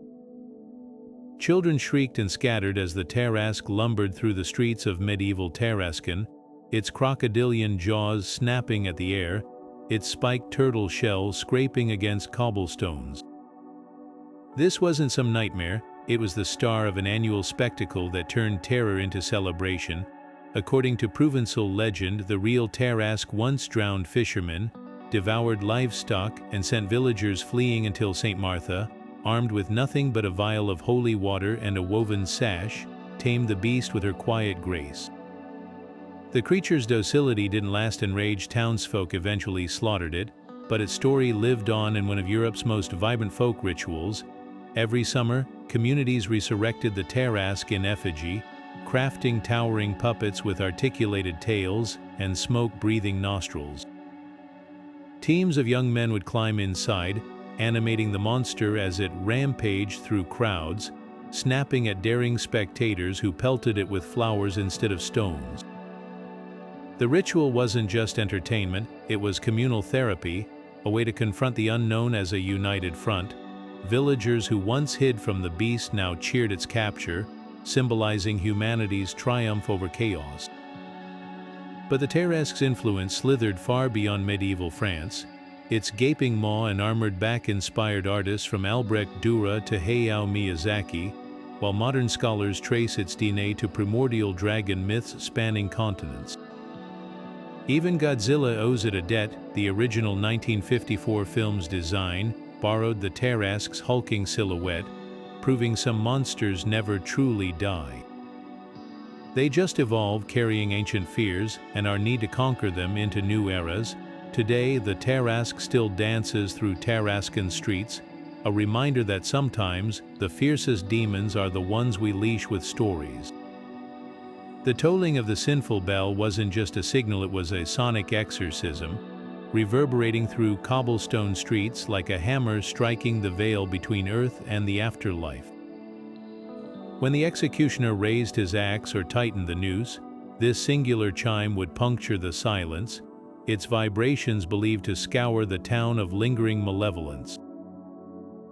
Children shrieked and scattered as the Tarasque lumbered through the streets of medieval Tarascan, its crocodilian jaws snapping at the air, its spiked turtle shell scraping against cobblestones. This wasn't some nightmare, it was the star of an annual spectacle that turned terror into celebration. According to Provençal legend, the real Tarasque once drowned fishermen, devoured livestock, and sent villagers fleeing until St. Martha, armed with nothing but a vial of holy water and a woven sash, tamed the beast with her quiet grace. The creature's docility didn't last. Enraged townsfolk eventually slaughtered it, but its story lived on in one of Europe's most vibrant folk rituals. Every summer, communities resurrected the Tarasque in effigy, crafting towering puppets with articulated tails and smoke-breathing nostrils. Teams of young men would climb inside, animating the monster as it rampaged through crowds, snapping at daring spectators who pelted it with flowers instead of stones. The ritual wasn't just entertainment, it was communal therapy, a way to confront the unknown as a united front. Villagers who once hid from the beast now cheered its capture, symbolizing humanity's triumph over chaos. But the Tarasque's influence slithered far beyond medieval France. Its gaping maw and armored back inspired artists from Albrecht Dürer to Hayao Miyazaki, while modern scholars trace its DNA to primordial dragon myths spanning continents. Even Godzilla owes it a debt. The original 1954 film's design borrowed the Tarasque's hulking silhouette, proving some monsters never truly die. They just evolve, carrying ancient fears and our need to conquer them into new eras. Today, the Tarasque still dances through Tarascan streets, a reminder that sometimes the fiercest demons are the ones we leash with stories. The tolling of the Sinful Bell wasn't just a signal, it was a sonic exorcism, reverberating through cobblestone streets like a hammer striking the veil between earth and the afterlife. When the executioner raised his axe or tightened the noose, this singular chime would puncture the silence, its vibrations believed to scour the town of lingering malevolence.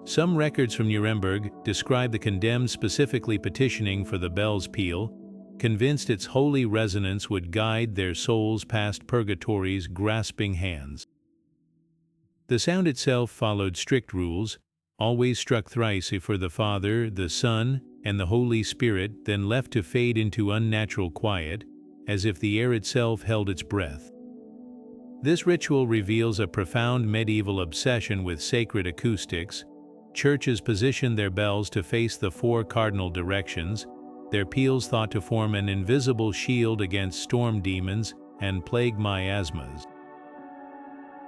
Some records from Nuremberg describe the condemned specifically petitioning for the bell's peal, convinced its holy resonance would guide their souls past purgatory's grasping hands. The sound itself followed strict rules, always struck thrice for the Father, the Son, and the Holy Spirit, then left to fade into unnatural quiet, as if the air itself held its breath. This ritual reveals a profound medieval obsession with sacred acoustics. Churches positioned their bells to face the four cardinal directions, their peals thought to form an invisible shield against storm demons and plague miasmas.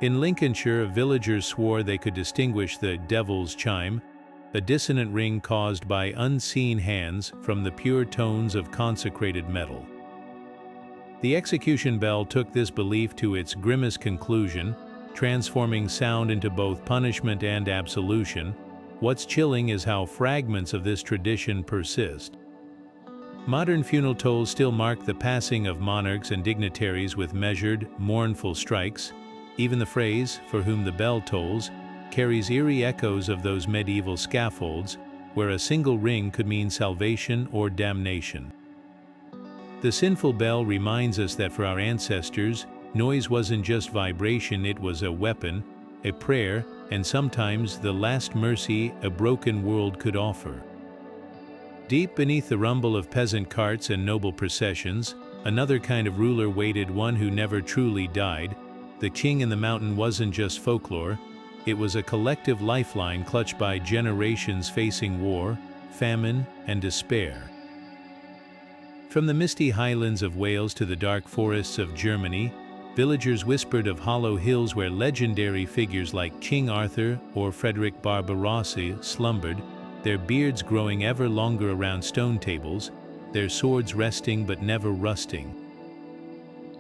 In Lincolnshire, villagers swore they could distinguish the devil's chime, a dissonant ring caused by unseen hands, from the pure tones of consecrated metal. The execution bell took this belief to its grimmest conclusion, transforming sound into both punishment and absolution. What's chilling is how fragments of this tradition persist. Modern funeral tolls still mark the passing of monarchs and dignitaries with measured, mournful strikes. Even the phrase, "for whom the bell tolls," carries eerie echoes of those medieval scaffolds, where a single ring could mean salvation or damnation. The Sinful Bell reminds us that for our ancestors, noise wasn't just vibration, it was a weapon, a prayer, and sometimes the last mercy a broken world could offer. Deep beneath the rumble of peasant carts and noble processions, another kind of ruler waited, one who never truly died. The king in the mountain wasn't just folklore, it was a collective lifeline clutched by generations facing war, famine, and despair. From the misty highlands of Wales to the dark forests of Germany, villagers whispered of hollow hills where legendary figures like King Arthur or Frederick Barbarossa slumbered, their beards growing ever longer around stone tables, their swords resting but never rusting.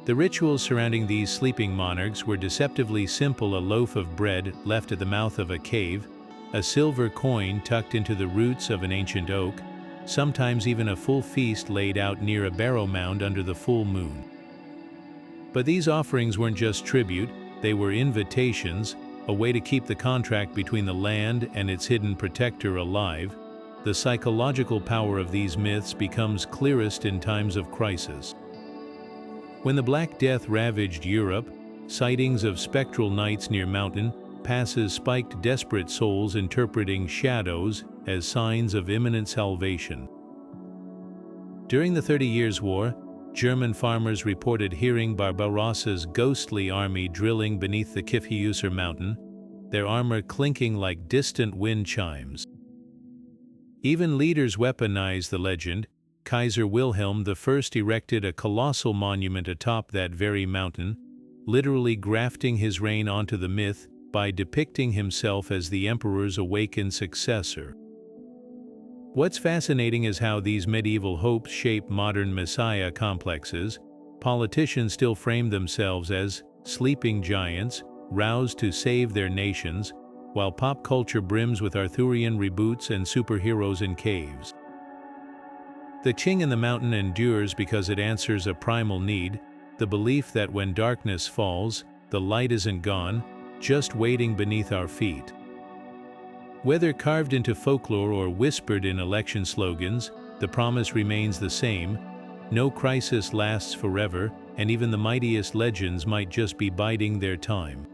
The rituals surrounding these sleeping monarchs were deceptively simple: a loaf of bread left at the mouth of a cave, a silver coin tucked into the roots of an ancient oak, sometimes even a full feast laid out near a barrow mound under the full moon. But these offerings weren't just tribute, they were invitations, a way to keep the contract between the land and its hidden protector alive. The psychological power of these myths becomes clearest in times of crisis. When the Black Death ravaged Europe, sightings of spectral nights near mountain passes spiked desperate souls interpreting shadows as signs of imminent salvation. During the 30 Years' War, German farmers reported hearing Barbarossa's ghostly army drilling beneath the Kyffhäuser mountain, their armor clinking like distant wind chimes. Even leaders weaponized the legend. Kaiser Wilhelm I erected a colossal monument atop that very mountain, literally grafting his reign onto the myth by depicting himself as the emperor's awakened successor. What's fascinating is how these medieval hopes shape modern messiah complexes. Politicians still frame themselves as sleeping giants, roused to save their nations, while pop culture brims with Arthurian reboots and superheroes in caves. The King in the Mountain endures because it answers a primal need, the belief that when darkness falls, the light isn't gone, just waiting beneath our feet. Whether carved into folklore or whispered in election slogans, the promise remains the same: no crisis lasts forever, and even the mightiest legends might just be biding their time.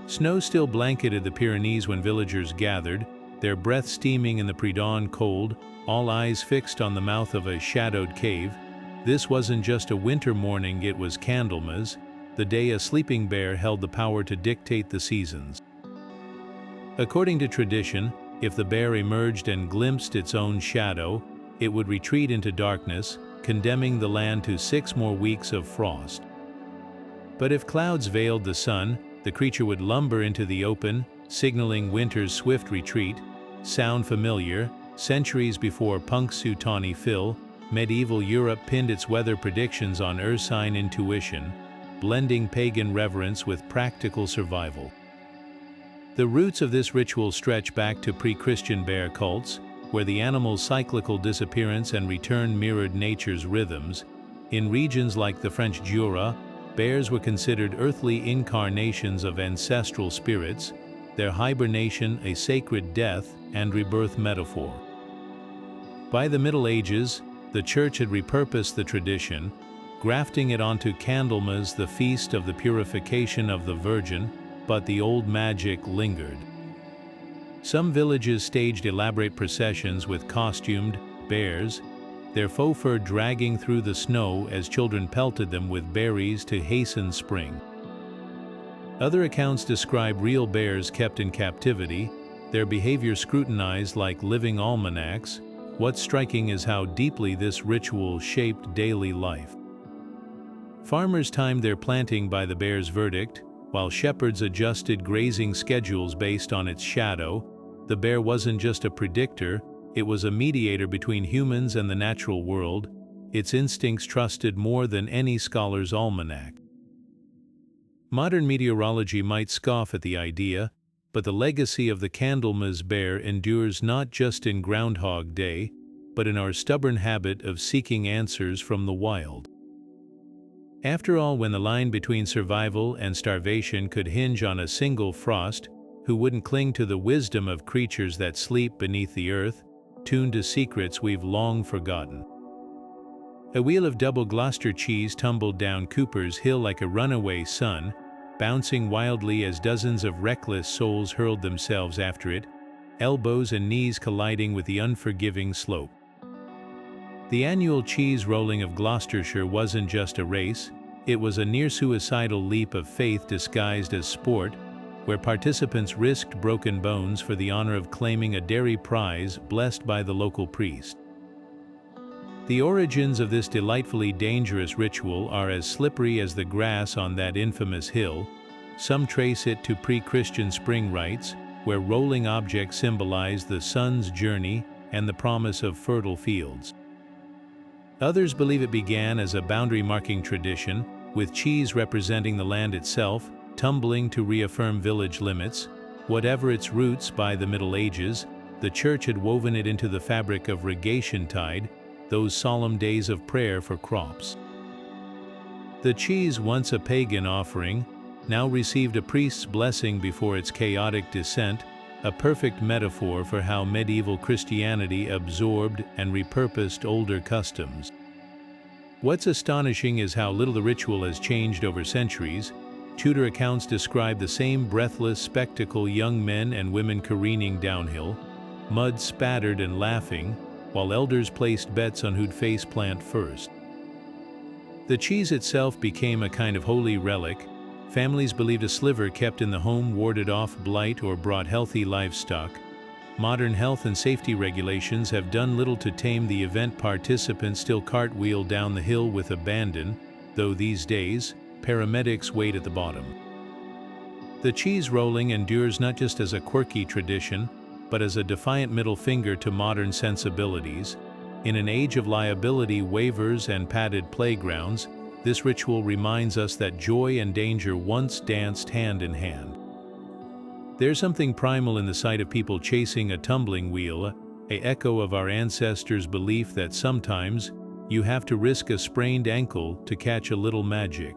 Snow still blanketed the Pyrenees when villagers gathered, their breath steaming in the pre-dawn cold, all eyes fixed on the mouth of a shadowed cave. This wasn't just a winter morning, it was Candlemas, the day a sleeping bear held the power to dictate the seasons. According to tradition, if the bear emerged and glimpsed its own shadow, it would retreat into darkness, condemning the land to 6 more weeks of frost. But if clouds veiled the sun, the creature would lumber into the open, signaling winter's swift retreat. Sound familiar? Centuries before Punxsutawney Phil, medieval Europe pinned its weather predictions on ursine intuition, blending pagan reverence with practical survival. The roots of this ritual stretch back to pre-Christian bear cults, where the animal's cyclical disappearance and return mirrored nature's rhythms. In regions like the French Jura, bears were considered earthly incarnations of ancestral spirits, their hibernation a sacred death and rebirth metaphor. By the Middle Ages, the Church had repurposed the tradition, grafting it onto Candlemas, the feast of the purification of the Virgin, but the old magic lingered. Some villages staged elaborate processions with costumed bears, their faux fur dragging through the snow as children pelted them with berries to hasten spring. Other accounts describe real bears kept in captivity, their behavior scrutinized like living almanacs. What's striking is how deeply this ritual shaped daily life. Farmers timed their planting by the bear's verdict, while shepherds adjusted grazing schedules based on its shadow. The bear wasn't just a predictor, it was a mediator between humans and the natural world, its instincts trusted more than any scholar's almanac. Modern meteorology might scoff at the idea, but the legacy of the Candlemas Bear endures not just in Groundhog Day, but in our stubborn habit of seeking answers from the wild. After all, when the line between survival and starvation could hinge on a single frost, who wouldn't cling to the wisdom of creatures that sleep beneath the earth, tuned to secrets we've long forgotten? A wheel of double Gloucester cheese tumbled down Cooper's Hill like a runaway sun, bouncing wildly as dozens of reckless souls hurled themselves after it, elbows and knees colliding with the unforgiving slope. The annual cheese rolling of Gloucestershire wasn't just a race, it was a near-suicidal leap of faith disguised as sport, where participants risked broken bones for the honor of claiming a dairy prize blessed by the local priest. The origins of this delightfully dangerous ritual are as slippery as the grass on that infamous hill. Some trace it to pre-Christian spring rites, where rolling objects symbolize the sun's journey and the promise of fertile fields. Others believe it began as a boundary-marking tradition, with cheese representing the land itself, tumbling to reaffirm village limits. Whatever its roots, by the Middle Ages, the Church had woven it into the fabric of Regation Tide, those solemn days of prayer for crops. The cheese, once a pagan offering, now received a priest's blessing before its chaotic descent, a perfect metaphor for how medieval Christianity absorbed and repurposed older customs. What's astonishing is how little the ritual has changed over centuries. Tudor accounts describe the same breathless spectacle: young men and women careening downhill, mud spattered and laughing, while elders placed bets on who'd face plant first. The cheese itself became a kind of holy relic. Families believed a sliver kept in the home warded off blight or brought healthy livestock. Modern health and safety regulations have done little to tame the event. Participants still cartwheel down the hill with abandon, though these days, paramedics wait at the bottom. The cheese rolling endures not just as a quirky tradition, but as a defiant middle finger to modern sensibilities. In an age of liability waivers and padded playgrounds, this ritual reminds us that joy and danger once danced hand in hand. There's something primal in the sight of people chasing a tumbling wheel, an echo of our ancestors' belief that sometimes you have to risk a sprained ankle to catch a little magic.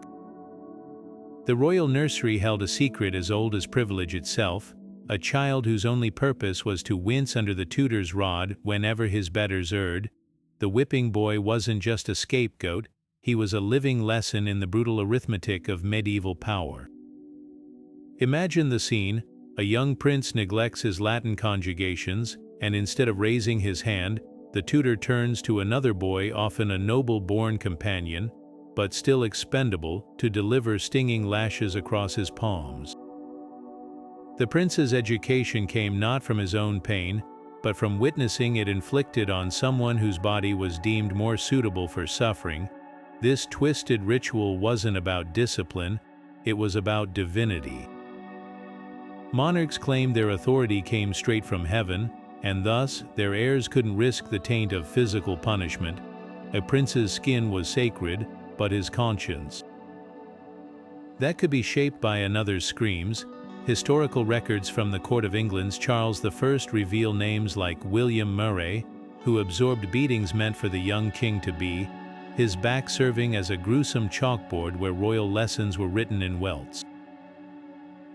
The royal nursery held a secret as old as privilege itself, a child whose only purpose was to wince under the tutor's rod whenever his betters erred. The whipping boy wasn't just a scapegoat, he was a living lesson in the brutal arithmetic of medieval power. Imagine the scene: a young prince neglects his Latin conjugations, and instead of raising his hand, the tutor turns to another boy, often a noble-born companion, but still expendable, to deliver stinging lashes across his palms. The prince's education came not from his own pain, but from witnessing it inflicted on someone whose body was deemed more suitable for suffering. This twisted ritual wasn't about discipline, it was about divinity. Monarchs claimed their authority came straight from heaven, and thus their heirs couldn't risk the taint of physical punishment. A prince's skin was sacred, but his conscience, that could be shaped by another's screams. Historical records from the court of England's Charles I reveal names like William Murray, who absorbed beatings meant for the young king-to-be, his back serving as a gruesome chalkboard where royal lessons were written in welts.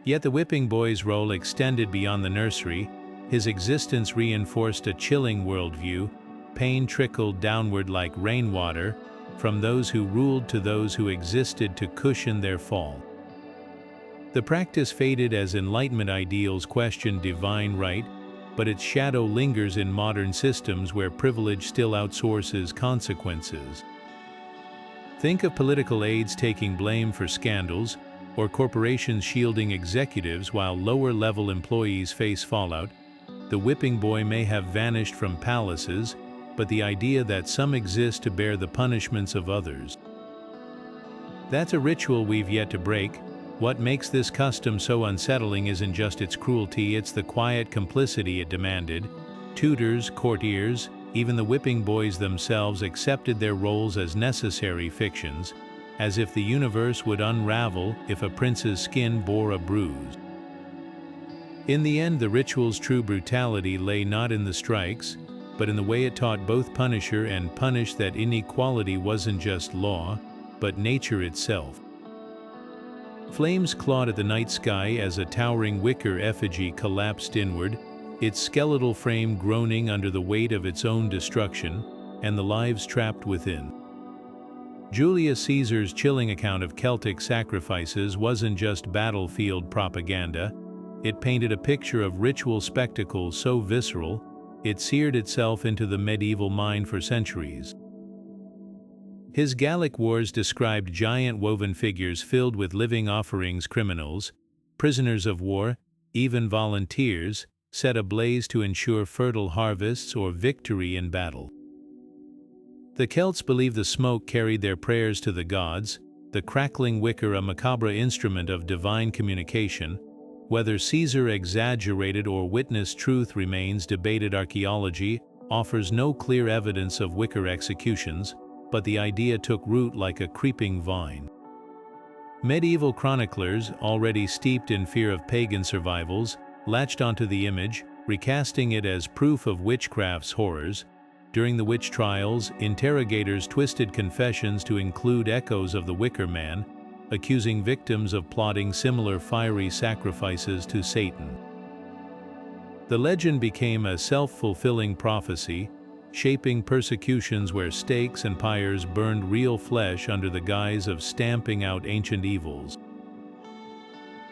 Yet the whipping boy's role extended beyond the nursery. His existence reinforced a chilling worldview. Pain trickled downward like rainwater, from those who ruled to those who existed to cushion their fall. The practice faded as Enlightenment ideals questioned divine right, but its shadow lingers in modern systems where privilege still outsources consequences. Think of political aides taking blame for scandals, or corporations shielding executives while lower-level employees face fallout. The whipping boy may have vanished from palaces, but the idea that some exist to bear the punishments of others, that's a ritual we've yet to break. What makes this custom so unsettling isn't just its cruelty, it's the quiet complicity it demanded. Tutors, courtiers, even the whipping boys themselves accepted their roles as necessary fictions, as if the universe would unravel if a prince's skin bore a bruise. In the end, the ritual's true brutality lay not in the strikes, but in the way it taught both punisher and punished that inequality wasn't just law, but nature itself. Flames clawed at the night sky as a towering wicker effigy collapsed inward, its skeletal frame groaning under the weight of its own destruction, and the lives trapped within. Julius Caesar's chilling account of Celtic sacrifices wasn't just battlefield propaganda, it painted a picture of ritual spectacle so visceral, it seared itself into the medieval mind for centuries. His Gallic Wars described giant woven figures filled with living offerings, criminals, prisoners of war, even volunteers, set ablaze to ensure fertile harvests or victory in battle. The Celts believed the smoke carried their prayers to the gods, the crackling wicker a macabre instrument of divine communication. Whether Caesar exaggerated or witnessed truth remains debated. Archaeology offers no clear evidence of wicker executions, but the idea took root like a creeping vine. Medieval chroniclers, already steeped in fear of pagan survivals, latched onto the image, recasting it as proof of witchcraft's horrors. During the witch trials, interrogators twisted confessions to include echoes of the Wicker Man, accusing victims of plotting similar fiery sacrifices to Satan. The legend became a self-fulfilling prophecy, shaping persecutions where stakes and pyres burned real flesh under the guise of stamping out ancient evils.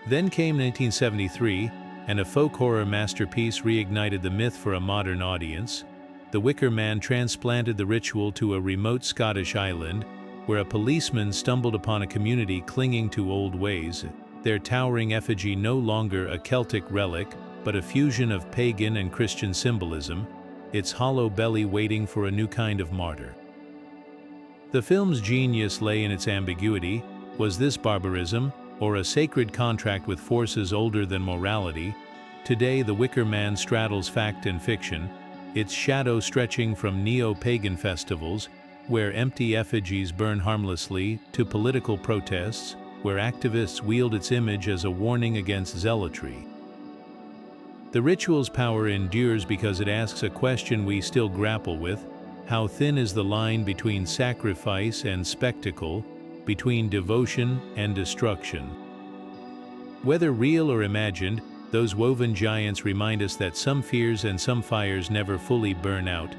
Then came 1973, and a folk horror masterpiece reignited the myth for a modern audience. The Wicker Man transplanted the ritual to a remote Scottish island, where a policeman stumbled upon a community clinging to old ways, their towering effigy no longer a Celtic relic, but a fusion of pagan and Christian symbolism, its hollow belly waiting for a new kind of martyr. The film's genius lay in its ambiguity. Was this barbarism, or a sacred contract with forces older than morality? Today, the Wicker Man straddles fact and fiction, its shadow stretching from neo-pagan festivals, where empty effigies burn harmlessly, to political protests, where activists wield its image as a warning against zealotry. The ritual's power endures because it asks a question we still grapple with: how thin is the line between sacrifice and spectacle, between devotion and destruction? Whether real or imagined, those woven giants remind us that some fears and some fires never fully burn out.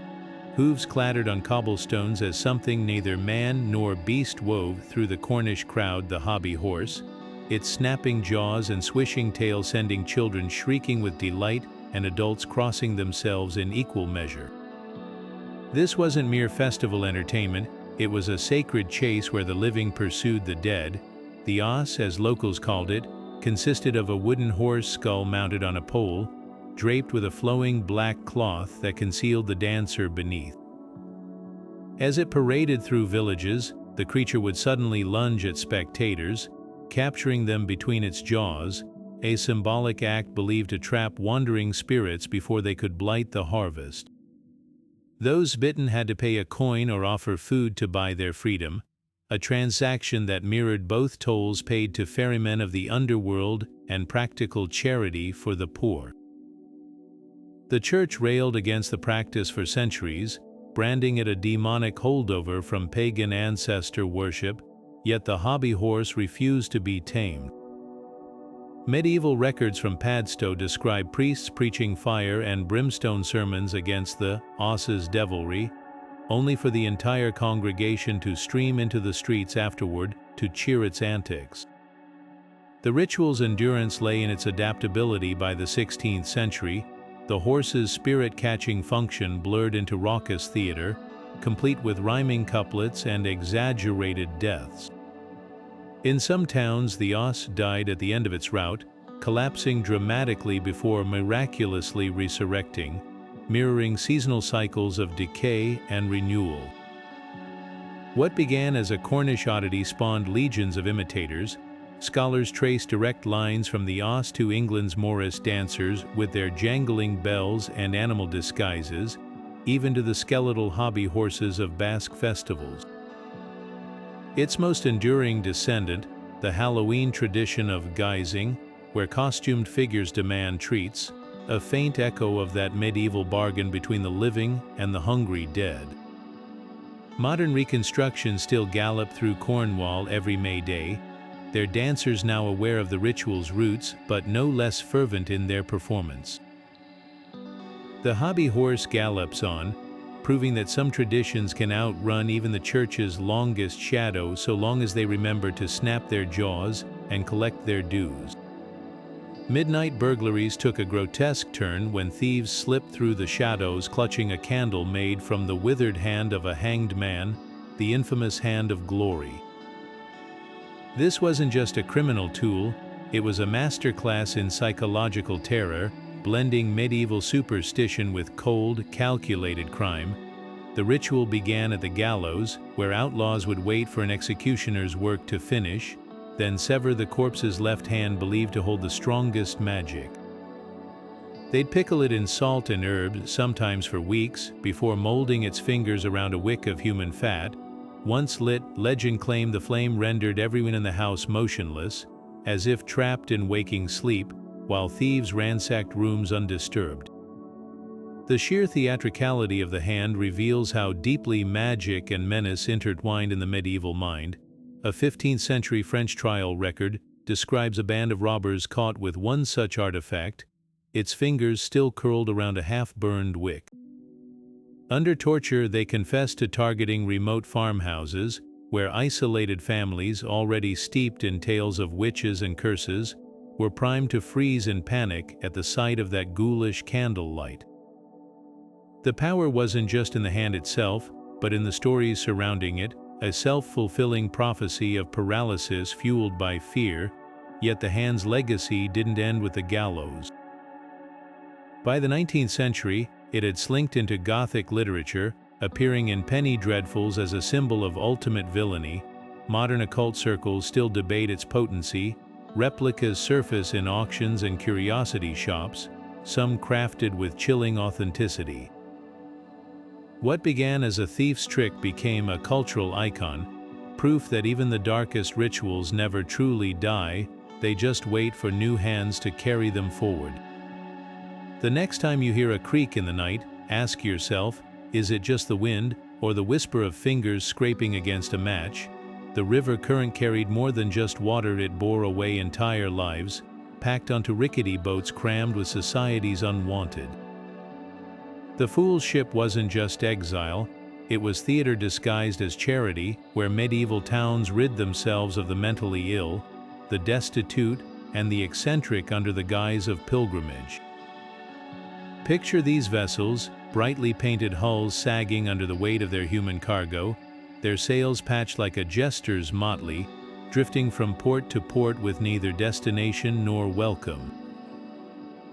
Hooves clattered on cobblestones as something neither man nor beast wove through the Cornish crowd, the hobby horse, its snapping jaws and swishing tail sending children shrieking with delight and adults crossing themselves in equal measure. This wasn't mere festival entertainment, it was a sacred chase where the living pursued the dead. The os, as locals called it, consisted of a wooden horse skull mounted on a pole, draped with a flowing black cloth that concealed the dancer beneath. As it paraded through villages, the creature would suddenly lunge at spectators, capturing them between its jaws, a symbolic act believed to trap wandering spirits before they could blight the harvest. Those bitten had to pay a coin or offer food to buy their freedom, a transaction that mirrored both tolls paid to ferrymen of the underworld and practical charity for the poor. The church railed against the practice for centuries, branding it a demonic holdover from pagan ancestor worship, yet the hobby horse refused to be tamed. Medieval records from Padstow describe priests preaching fire and brimstone sermons against the os's devilry, only for the entire congregation to stream into the streets afterward to cheer its antics. The ritual's endurance lay in its adaptability. By the 16th century, the horse's spirit-catching function blurred into raucous theater, complete with rhyming couplets and exaggerated deaths. In some towns, the os died at the end of its route, collapsing dramatically before miraculously resurrecting, mirroring seasonal cycles of decay and renewal. What began as a Cornish oddity spawned legions of imitators. Scholars trace direct lines from the os to England's Morris dancers with their jangling bells and animal disguises, even to the skeletal hobby horses of Basque festivals. Its most enduring descendant, the Halloween tradition of guising, where costumed figures demand treats, a faint echo of that medieval bargain between the living and the hungry dead. Modern reconstructions still gallop through Cornwall every May Day, their dancers now aware of the ritual's roots but no less fervent in their performance. The hobby horse gallops on, proving that some traditions can outrun even the church's longest shadow so long as they remember to snap their jaws and collect their dues. Midnight burglaries took a grotesque turn when thieves slipped through the shadows clutching a candle made from the withered hand of a hanged man, the infamous Hand of Glory. This wasn't just a criminal tool, it was a masterclass in psychological terror, blending medieval superstition with cold, calculated crime. The ritual began at the gallows, where outlaws would wait for an executioner's work to finish, then sever the corpse's left hand believed to hold the strongest magic. They'd pickle it in salt and herbs, sometimes for weeks, before molding its fingers around a wick of human fat. Once lit, legend claimed the flame rendered everyone in the house motionless, as if trapped in waking sleep, while thieves ransacked rooms undisturbed. The sheer theatricality of the hand reveals how deeply magic and menace intertwined in the medieval mind. A 15th-century French trial record describes a band of robbers caught with one such artifact, its fingers still curled around a half-burned wick. Under torture, they confessed to targeting remote farmhouses, where isolated families, already steeped in tales of witches and curses, were primed to freeze in panic at the sight of that ghoulish candlelight. The power wasn't just in the hand itself, but in the stories surrounding it, a self-fulfilling prophecy of paralysis fueled by fear, yet the hand's legacy didn't end with the gallows. By the 19th century, it had slinked into Gothic literature, appearing in penny dreadfuls as a symbol of ultimate villainy. Modern occult circles still debate its potency. Replicas surface in auctions and curiosity shops, some crafted with chilling authenticity. What began as a thief's trick became a cultural icon, proof that even the darkest rituals never truly die, they just wait for new hands to carry them forward. The next time you hear a creak in the night, ask yourself, is it just the wind, or the whisper of fingers scraping against a match? The river current carried more than just water, it bore away entire lives, packed onto rickety boats crammed with society's unwanted. The fool's ship wasn't just exile, it was theater disguised as charity, where medieval towns rid themselves of the mentally ill, the destitute, and the eccentric under the guise of pilgrimage. Picture these vessels, brightly painted hulls sagging under the weight of their human cargo, their sails patched like a jester's motley, drifting from port to port with neither destination nor welcome.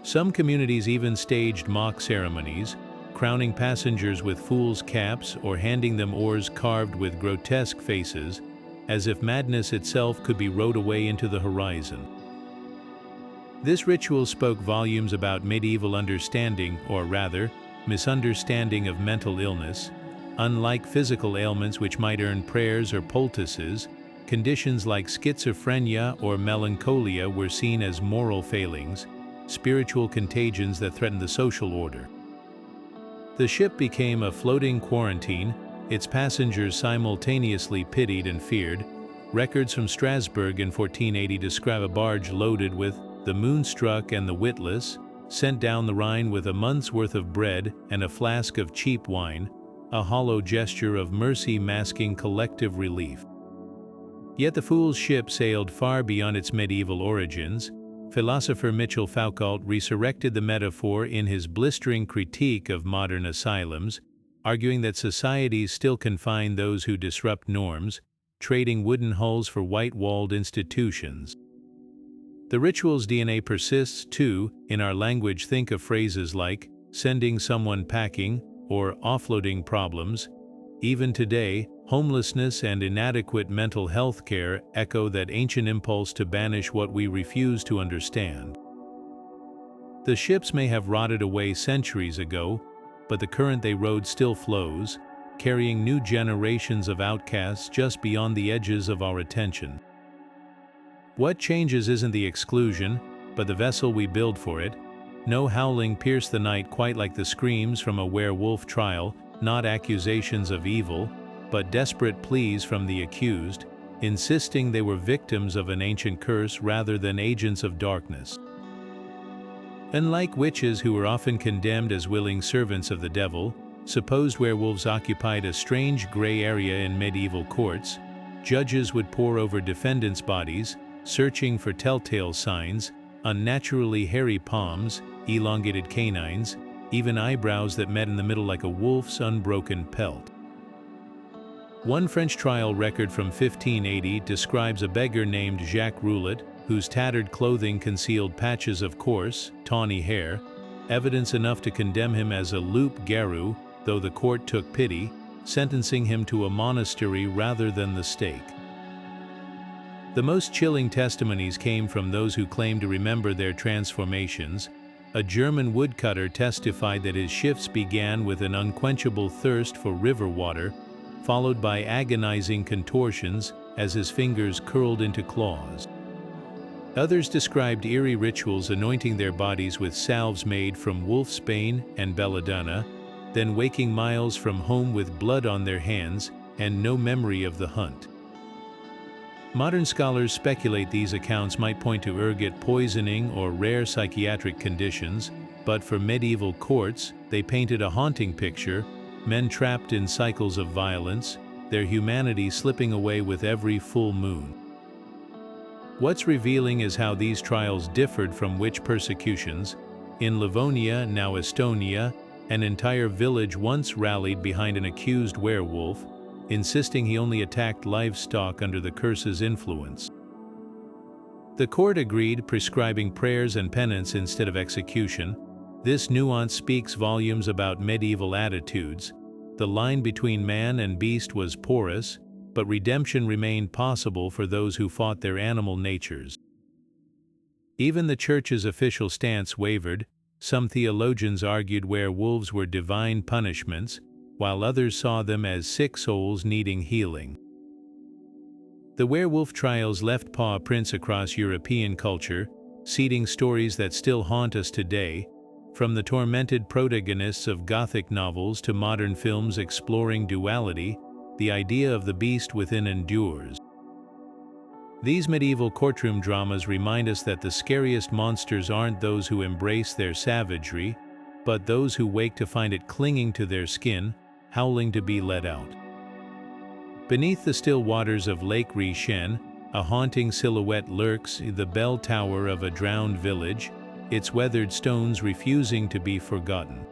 Some communities even staged mock ceremonies, crowning passengers with fools' caps or handing them oars carved with grotesque faces, as if madness itself could be rowed away into the horizon. This ritual spoke volumes about medieval understanding, or rather, misunderstanding of mental illness. Unlike physical ailments which might earn prayers or poultices, conditions like schizophrenia or melancholia were seen as moral failings, spiritual contagions that threatened the social order. The ship became a floating quarantine, its passengers simultaneously pitied and feared. Records from Strasbourg in 1480 describe a barge loaded with the moonstruck and the witless, sent down the Rhine with a month's worth of bread and a flask of cheap wine, a hollow gesture of mercy masking collective relief. Yet the fool's ship sailed far beyond its medieval origins. Philosopher Michel Foucault resurrected the metaphor in his blistering critique of modern asylums, arguing that societies still confine those who disrupt norms, trading wooden hulls for white-walled institutions. The ritual's DNA persists, too. In our language, think of phrases like sending someone packing or offloading problems. Even today, homelessness and inadequate mental health care echo that ancient impulse to banish what we refuse to understand. The ships may have rotted away centuries ago, but the current they rode still flows, carrying new generations of outcasts just beyond the edges of our attention. What changes isn't the exclusion, but the vessel we build for it. No howling pierced the night quite like the screams from a werewolf trial, not accusations of evil, but desperate pleas from the accused, insisting they were victims of an ancient curse rather than agents of darkness. Unlike witches who were often condemned as willing servants of the devil, supposed werewolves occupied a strange gray area in medieval courts. Judges would pore over defendants' bodies, searching for telltale signs, unnaturally hairy palms, elongated canines, even eyebrows that met in the middle like a wolf's unbroken pelt. One French trial record from 1580 describes a beggar named Jacques Roulet, whose tattered clothing concealed patches of coarse, tawny hair, evidence enough to condemn him as a loup-garou, though the court took pity, sentencing him to a monastery rather than the stake. The most chilling testimonies came from those who claimed to remember their transformations. A German woodcutter testified that his shifts began with an unquenchable thirst for river water, followed by agonizing contortions as his fingers curled into claws. Others described eerie rituals anointing their bodies with salves made from wolfsbane and belladonna, then waking miles from home with blood on their hands and no memory of the hunt. Modern scholars speculate these accounts might point to ergot poisoning or rare psychiatric conditions, but for medieval courts, they painted a haunting picture: men trapped in cycles of violence, their humanity slipping away with every full moon. What's revealing is how these trials differed from witch persecutions. In Livonia, now Estonia, an entire village once rallied behind an accused werewolf, insisting he only attacked livestock under the curse's influence. The court agreed, prescribing prayers and penance instead of execution. This nuance speaks volumes about medieval attitudes. The line between man and beast was porous, but redemption remained possible for those who fought their animal natures. Even the church's official stance wavered. Some theologians argued werewolves were divine punishments, while others saw them as sick souls needing healing. The Werewolf Trials left paw prints across European culture, seeding stories that still haunt us today, from the tormented protagonists of Gothic novels to modern films exploring duality. The idea of the beast within endures. These medieval courtroom dramas remind us that the scariest monsters aren't those who embrace their savagery, but those who wake to find it clinging to their skin, howling to be let out. Beneath the still waters of Lake Ricien, a haunting silhouette lurks, the bell tower of a drowned village, its weathered stones refusing to be forgotten.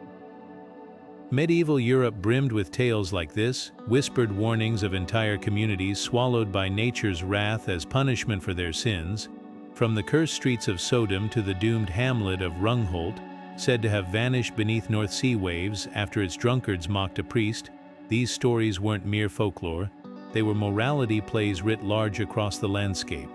Medieval Europe brimmed with tales like this, whispered warnings of entire communities swallowed by nature's wrath as punishment for their sins. From the cursed streets of Sodom to the doomed hamlet of Rungholt, said to have vanished beneath North Sea waves after its drunkards mocked a priest, these stories weren't mere folklore, they were morality plays writ large across the landscape.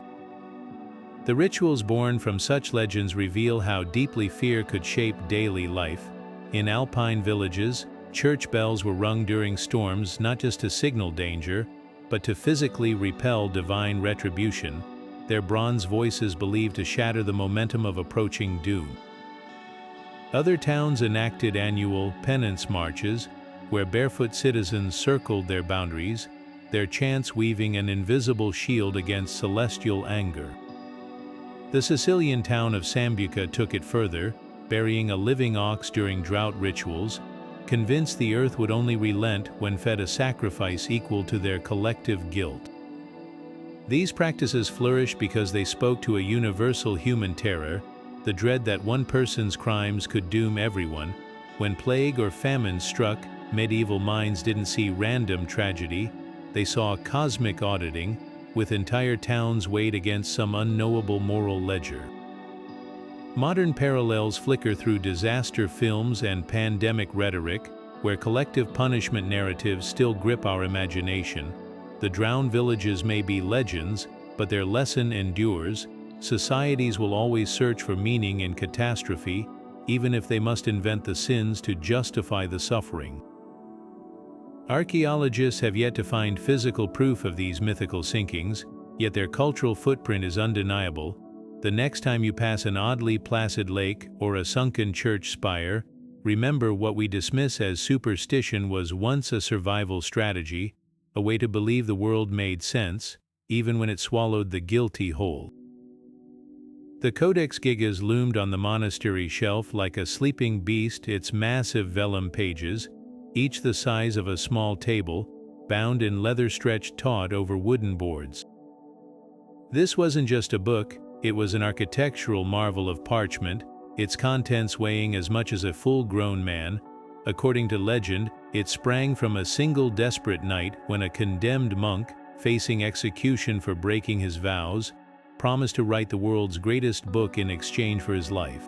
The rituals born from such legends reveal how deeply fear could shape daily life. In alpine villages, church bells were rung during storms not just to signal danger, but to physically repel divine retribution, their bronze voices believed to shatter the momentum of approaching doom. Other towns enacted annual penance marches, where barefoot citizens circled their boundaries, their chants weaving an invisible shield against celestial anger. The Sicilian town of Sambuca took it further, burying a living ox during drought rituals, convinced the earth would only relent when fed a sacrifice equal to their collective guilt. These practices flourished because they spoke to a universal human terror, the dread that one person's crimes could doom everyone. When plague or famine struck, medieval minds didn't see random tragedy, they saw cosmic auditing, with entire towns weighed against some unknowable moral ledger. Modern parallels flicker through disaster films and pandemic rhetoric, where collective punishment narratives still grip our imagination. The drowned villages may be legends, but their lesson endures. Societies will always search for meaning in catastrophe, even if they must invent the sins to justify the suffering. Archaeologists have yet to find physical proof of these mythical sinkings, yet their cultural footprint is undeniable. The next time you pass an oddly placid lake or a sunken church spire, remember what we dismiss as superstition was once a survival strategy, a way to believe the world made sense, even when it swallowed the guilty whole. The Codex Gigas loomed on the monastery shelf like a sleeping beast, its massive vellum pages, each the size of a small table, bound in leather-stretched taut over wooden boards. This wasn't just a book, it was an architectural marvel of parchment, its contents weighing as much as a full-grown man. According to legend, it sprang from a single desperate night when a condemned monk, facing execution for breaking his vows, promised to write the world's greatest book in exchange for his life.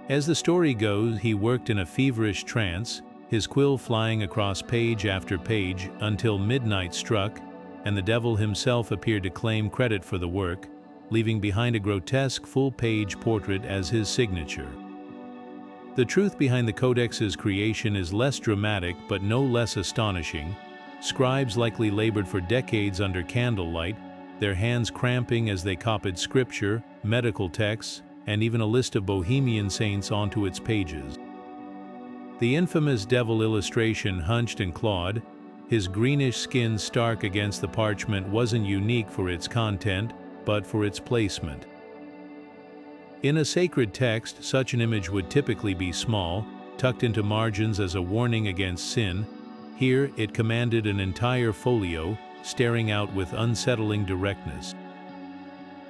As the story goes, he worked in a feverish trance, his quill flying across page after page until midnight struck, and the devil himself appeared to claim credit for the work, leaving behind a grotesque full-page portrait as his signature. The truth behind the Codex's creation is less dramatic but no less astonishing. Scribes likely labored for decades under candlelight, their hands cramping as they copied scripture, medical texts, and even a list of Bohemian saints onto its pages. The infamous devil illustration hunched and clawed, his greenish skin stark against the parchment, wasn't unique for its content, but for its placement. In a sacred text, such an image would typically be small, tucked into margins as a warning against sin. Here, it commanded an entire folio, staring out with unsettling directness.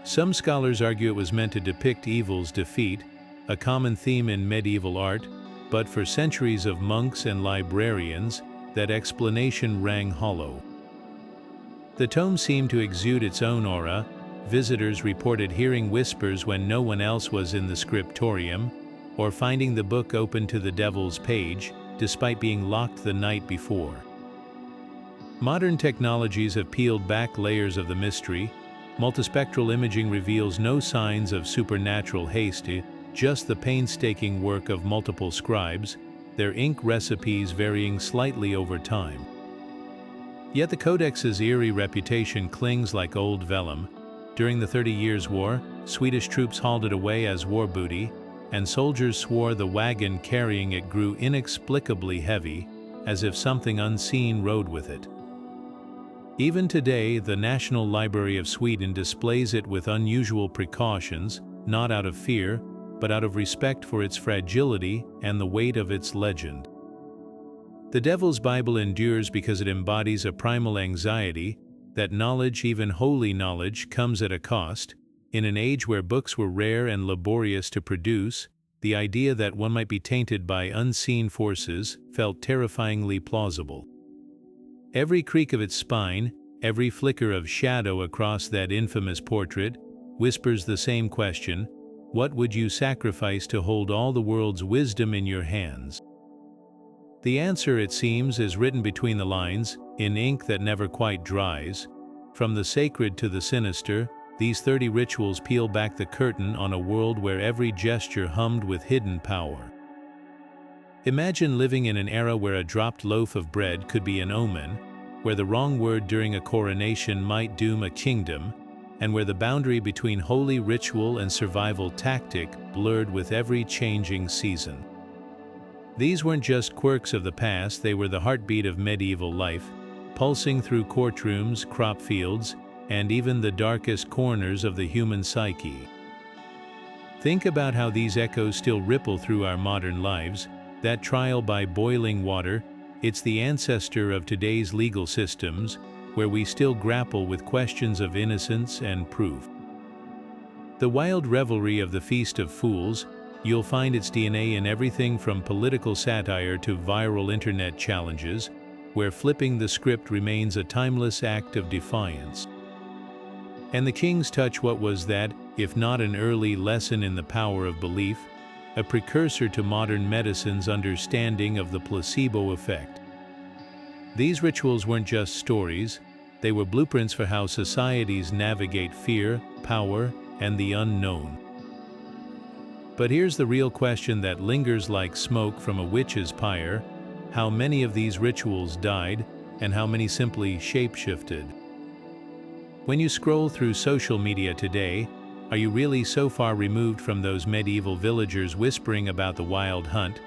Some scholars argue it was meant to depict evil's defeat, a common theme in medieval art, but for centuries of monks and librarians, that explanation rang hollow. The tome seemed to exude its own aura. Visitors reported hearing whispers when no one else was in the scriptorium, or finding the book open to the devil's page, despite being locked the night before. Modern technologies have peeled back layers of the mystery. Multispectral imaging reveals no signs of supernatural haste, just the painstaking work of multiple scribes, their ink recipes varying slightly over time. Yet the Codex's eerie reputation clings like old vellum. During the 30 Years' War, Swedish troops hauled it away as war booty, and soldiers swore the wagon carrying it grew inexplicably heavy, as if something unseen rode with it. Even today, the National Library of Sweden displays it with unusual precautions, not out of fear, but out of respect for its fragility and the weight of its legend. The Devil's Bible endures because it embodies a primal anxiety that knowledge, even holy knowledge, comes at a cost. In an age where books were rare and laborious to produce, the idea that one might be tainted by unseen forces felt terrifyingly plausible. Every creak of its spine, every flicker of shadow across that infamous portrait, whispers the same question: what would you sacrifice to hold all the world's wisdom in your hands? The answer, it seems, is written between the lines, in ink that never quite dries. From the sacred to the sinister, these 30 rituals peel back the curtain on a world where every gesture hummed with hidden power. Imagine living in an era where a dropped loaf of bread could be an omen, where the wrong word during a coronation might doom a kingdom, and where the boundary between holy ritual and survival tactic blurred with every changing season. These weren't just quirks of the past, they were the heartbeat of medieval life, pulsing through courtrooms, crop fields, and even the darkest corners of the human psyche. Think about how these echoes still ripple through our modern lives. That trial by boiling water, it's the ancestor of today's legal systems, where we still grapple with questions of innocence and proof. The wild revelry of the Feast of Fools, you'll find its DNA in everything from political satire to viral internet challenges, where flipping the script remains a timeless act of defiance. And the King's Touch, what was that, if not an early lesson in the power of belief, a precursor to modern medicine's understanding of the placebo effect? These rituals weren't just stories, they were blueprints for how societies navigate fear, power, and the unknown. But here's the real question that lingers like smoke from a witch's pyre: how many of these rituals died, and how many simply shapeshifted? When you scroll through social media today, are you really so far removed from those medieval villagers whispering about the wild hunt?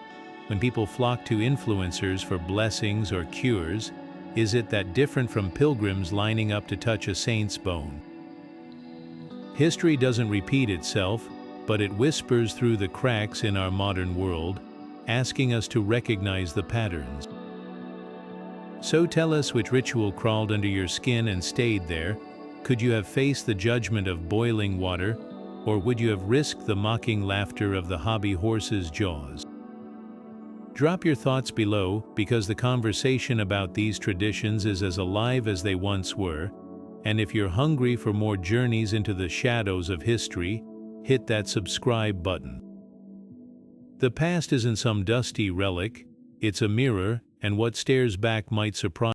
When people flock to influencers for blessings or cures, is it that different from pilgrims lining up to touch a saint's bone? History doesn't repeat itself, but it whispers through the cracks in our modern world, asking us to recognize the patterns. So tell us, which ritual crawled under your skin and stayed there? Could you have faced the judgment of boiling water, or would you have risked the mocking laughter of the hobby horse's jaws? Drop your thoughts below, because the conversation about these traditions is as alive as they once were, and if you're hungry for more journeys into the shadows of history, hit that subscribe button. The past isn't some dusty relic, It's a mirror, and what stares back might surprise